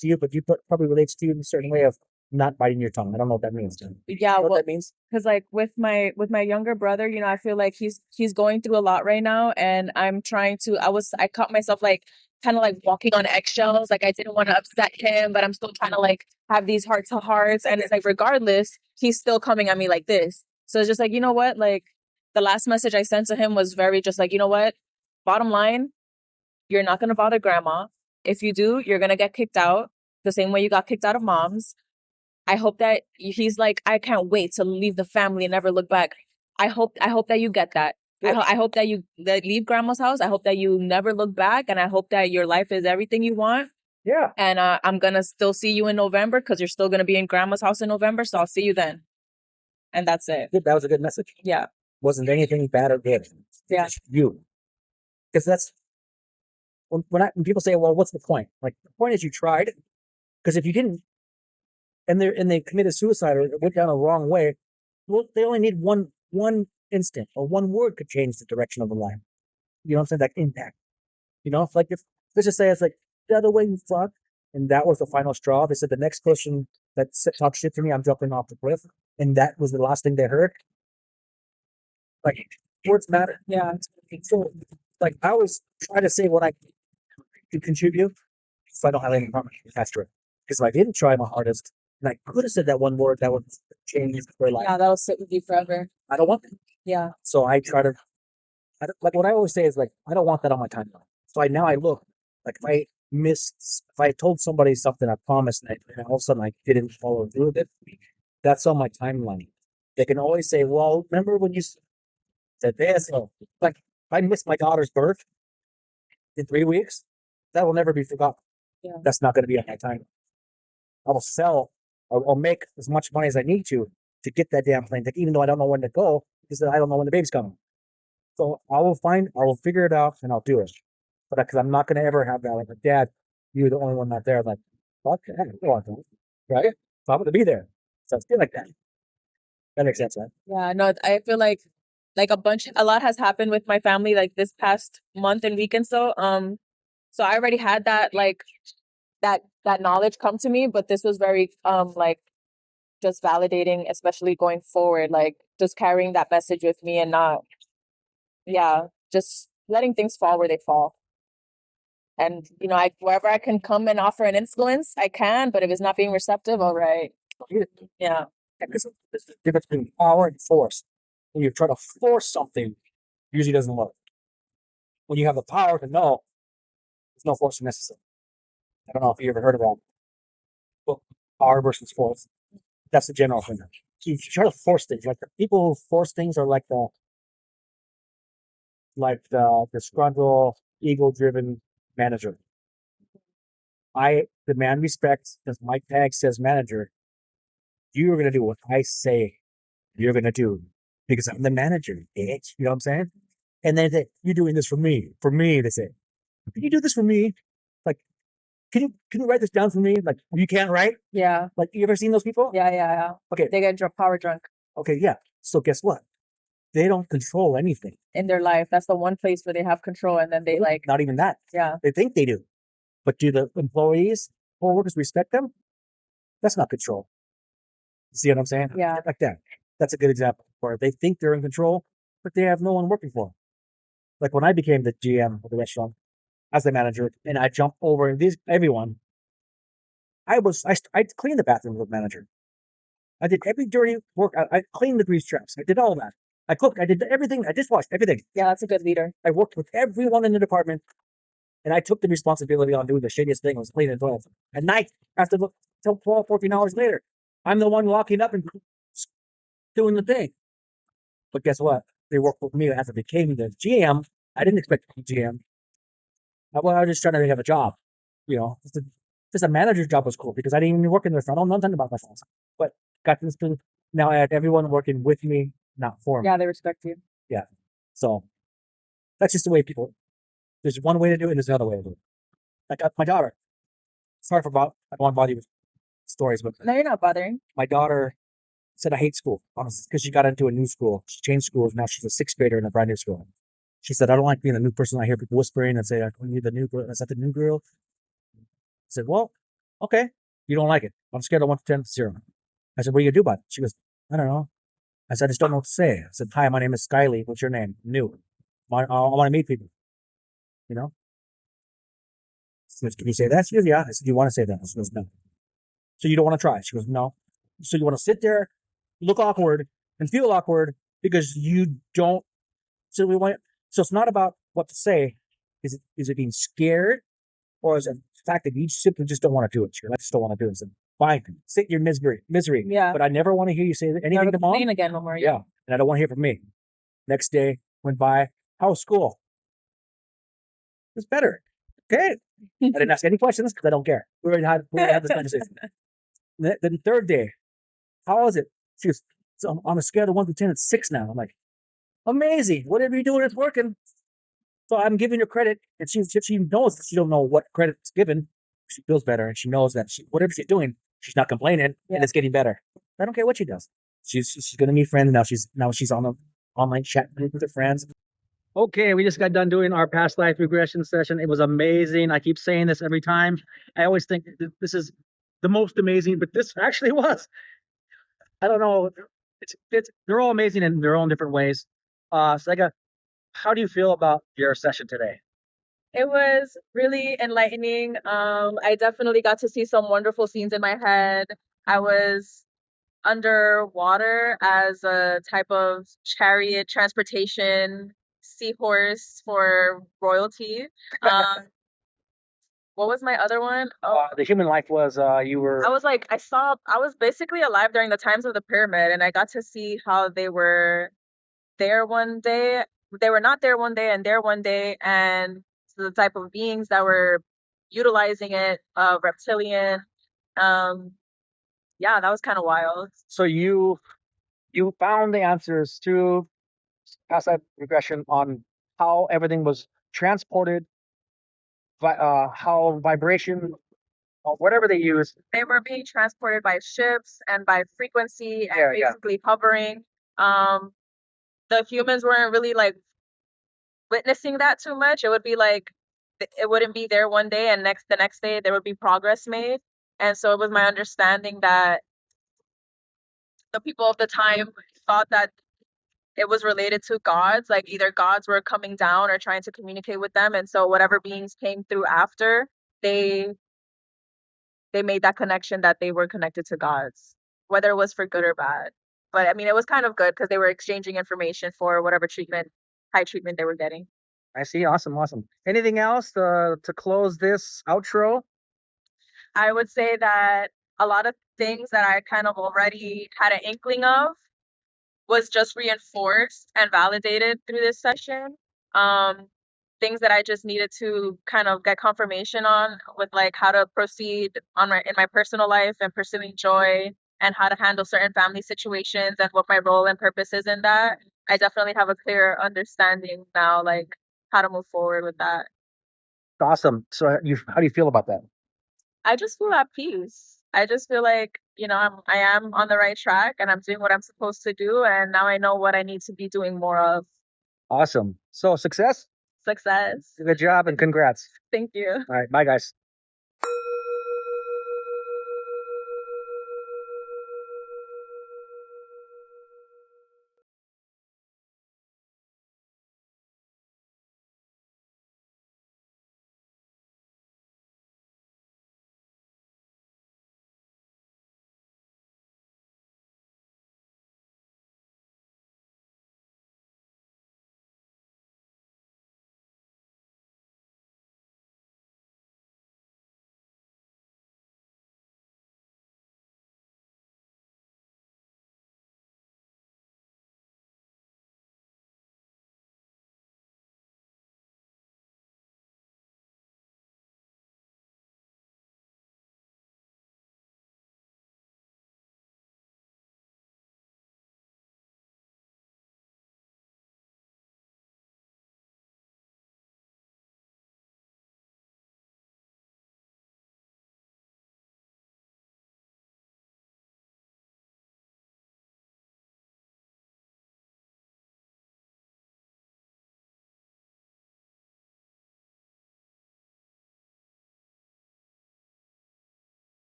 Speaker 4: to you, but you probably relates to you in a certain way of not biting your tongue. I don't know what that means.
Speaker 3: Yeah,
Speaker 4: What
Speaker 3: well,
Speaker 4: that means?
Speaker 3: because like with my younger brother, you know, I feel like he's going through a lot right now, and I'm trying to. I caught myself like kind of like walking on eggshells. Like I didn't want to upset him, but I'm still trying to like have these heart to hearts, and it's like regardless, he's still coming at me like this. So it's just like, you know what, like the last message I sent to him was very just like, you know what, bottom line, you're not gonna bother grandma. If you do, you're gonna get kicked out the same way you got kicked out of mom's. I hope that he's like, I can't wait to leave the family and never look back. I hope that you get that.
Speaker 4: Yeah.
Speaker 3: I hope that you that leave grandma's house. I hope that you never look back, and I hope that your life is everything you want.
Speaker 4: Yeah.
Speaker 3: And I'm gonna still see you in November because you're still gonna be in grandma's house in November. So I'll see you then. And that's it.
Speaker 4: Good. That was a good message.
Speaker 3: Yeah.
Speaker 4: Wasn't anything bad or good.
Speaker 3: Yeah.
Speaker 4: Just you. Because that's when people say, well, what's the point? Like the point is you tried. Because if you didn't, and they committed suicide or went down a wrong way, well, they only need one instant or one word could change the direction of the line. You know what I'm saying? That impact. You know, like if let's just say it's like the other way you fuck, and that was the final straw. They said the next person that talks shit to me, I'm jumping off the cliff, and that was the last thing they heard. Like words matter.
Speaker 3: Yeah.
Speaker 4: So, like I always try to say what I can contribute, so I don't have any problem attached to it. Because if I didn't try my hardest, and I could have said that one word that would change their life,
Speaker 3: Yeah, that'll sit with you forever.
Speaker 4: I don't want that.
Speaker 3: Yeah.
Speaker 4: So I try to, like what I always say is like, I don't want that on my timeline. So now I look, like if I told somebody something I promised and all of a sudden I didn't follow through with it, that's on my timeline. They can always say, well, remember when you said this? Oh, like if I missed my daughter's birth in 3 weeks, that will never be forgotten.
Speaker 3: Yeah.
Speaker 4: That's not going to be on my timeline. I will sell or I'll make as much money as I need to get that damn plane ticket, even though I don't know when to go because I don't know when the baby's coming. So I will figure it out and I'll do it. But because I'm not going to ever have that, like, Dad, you're the only one not there. I'm like, fuck that. I don't want to, right? So I'm going to be there. So it's good like that. That makes sense, man.
Speaker 3: Yeah, no, I feel like a lot has happened with my family like this past month and week and so. So I already had that like that knowledge come to me, but this was very like just validating, especially going forward, like just carrying that message with me and not, yeah, just letting things fall where they fall. And you know, wherever I can come and offer an influence, I can. But if it's not being receptive, all right, yeah.
Speaker 4: Because there's the difference between power and force. When you try to force something, usually doesn't work. When you have the power to know, there's no force necessary. I don't know if you ever heard of that. Well, power versus force. That's the general thing. So you try to force things. Like the people who force things are like the disgruntled, ego-driven manager. I demand respect because my tag says manager. You're gonna do what I say you're gonna do because I'm the manager, bitch. You know what I'm saying? And then they, you're doing this for me. For me, they say, can you do this for me? Like, can you write this down for me? Like, you can't write?
Speaker 3: Yeah.
Speaker 4: Like, you ever seen those people?
Speaker 3: Yeah.
Speaker 4: Okay.
Speaker 3: They get power drunk
Speaker 4: Okay, yeah. So guess what? They don't control anything.
Speaker 3: in their life. That's the one place where they have control, and then they like,
Speaker 4: Not even that.
Speaker 3: yeah.
Speaker 4: They think they do. But do the employees or workers respect them? That's not control. You see what I'm saying?
Speaker 3: Yeah.
Speaker 4: Like that. That's a good example where they think they're in control, but they have no one working for them. Like when I became the GM of the restaurant as the manager and I jumped over everyone, I cleaned the bathroom with the manager. I did every dirty work. I cleaned the grease traps. I did all that. I cooked. I did everything. I dishwashed everything.
Speaker 3: Yeah, that's a good leader.
Speaker 4: I worked with everyone in the department, and I took the responsibility on doing the shittiest thing was cleaning the toilets. At night, after 12, 14 hours later, I'm the one walking up and doing the thing. But guess what? They worked with me after I became the GM. I didn't expect to be GM. I was just trying to have a job. You know, just a manager's job was cool because I didn't even work in the restaurant. I don't know nothing about myself. But got this thing. Now I have everyone working with me, not for me.
Speaker 3: Yeah, they respect you.
Speaker 4: Yeah. So that's just the way people. There's one way to do it, and there's another way to do it. Like my daughter. Sorry I don't want to bother you with stories, but
Speaker 3: No, you're not bothering.
Speaker 4: my daughter said I hate school, honestly, because she got into a new school. She changed schools. Now she's a sixth grader in a brand new school. She said, I don't like being a new person. I hear people whispering and say, "Are you the new girl? Is that the new girl?" said, well, okay, you don't like it. On a scale of 1 to 10, 0. I said, what are you going to do about it? She goes, I don't know. I said, I just don't know what to say. I said, hi, my name is Skyly. What's your name? New. I want to meet people. You know? She goes, can you say that? She goes, yeah. I said, do you want to say that? She goes, no. So you don't want to try? She goes, no. So you want to sit there, look awkward, and feel awkward because you don't. So we want. So it's not about what to say. Is it being scared, or is it the fact that you simply just don't want to do it? I just don't want to do it. So fine, sit in your misery.
Speaker 3: Yeah.
Speaker 4: But I never want to hear you say anything
Speaker 3: Never
Speaker 4: to mom.
Speaker 3: complain again no more.
Speaker 4: Yeah, and I don't want to hear from me. Next day went by. How was school? It's better. Okay. I didn't ask any questions because I don't care. We already had this conversation. Then the third day, how was it? She goes, so on a scale of 1 to 10, it's 6 now. I'm like, amazing. Whatever you're doing, it's working. So I'm giving her credit, and she knows that she don't know what credit's given. She feels better, and she knows that whatever she's doing, she's not complaining, and it's getting better. I don't care what she does. She's going to meet friends now. She's on the online chat with her friends.
Speaker 1: Okay, we just got done doing our past life regression session. It was amazing. I keep saying this every time. I always think this is the most amazing, but this actually was. I don't know. They're all amazing in their own different ways. Sega, how do you feel about your session today?
Speaker 2: It was really enlightening. I definitely got to see some wonderful scenes in my head. I was underwater as a type of chariot transportation seahorse for royalty. What was my other one? Oh,
Speaker 1: The human life was you were.
Speaker 2: I was basically alive during the times of the pyramid, and I got to see how they were there one day. They were not there one day and there one day, and the type of beings that were utilizing it, reptilian. Yeah, that was kind of wild.
Speaker 1: So you found the answers to past life regression on how everything was transported, how vibration, whatever they use.
Speaker 2: They were being transported by ships and by frequency and
Speaker 1: Yeah.
Speaker 2: basically hovering. The humans weren't really like witnessing that too much. It would be like it wouldn't be there one day and the next day there would be progress made. And so it was my understanding that the people of the time thought that it was related to gods, like either gods were coming down or trying to communicate with them, and so whatever beings came through after, they made that connection that they were connected to gods, whether it was for good or bad. But I mean, it was kind of good because they were exchanging information for whatever high treatment they were getting.
Speaker 1: I see. Awesome. Anything else to close this outro?
Speaker 2: I would say that a lot of things that I kind of already had an inkling of was just reinforced and validated through this session. Things that I just needed to kind of get confirmation on with like how to proceed in my personal life and pursuing joy and how to handle certain family situations and what my role and purpose is in that. I definitely have a clear understanding now, like how to move forward with that.
Speaker 1: Awesome. So how do you feel about that?
Speaker 2: I just feel at peace. I just feel like, I am on the right track and I'm doing what I'm supposed to do. And now I know what I need to be doing more of.
Speaker 1: Awesome. So success.
Speaker 2: Success.
Speaker 1: Good job and congrats.
Speaker 2: Thank you.
Speaker 1: All right. Bye, guys.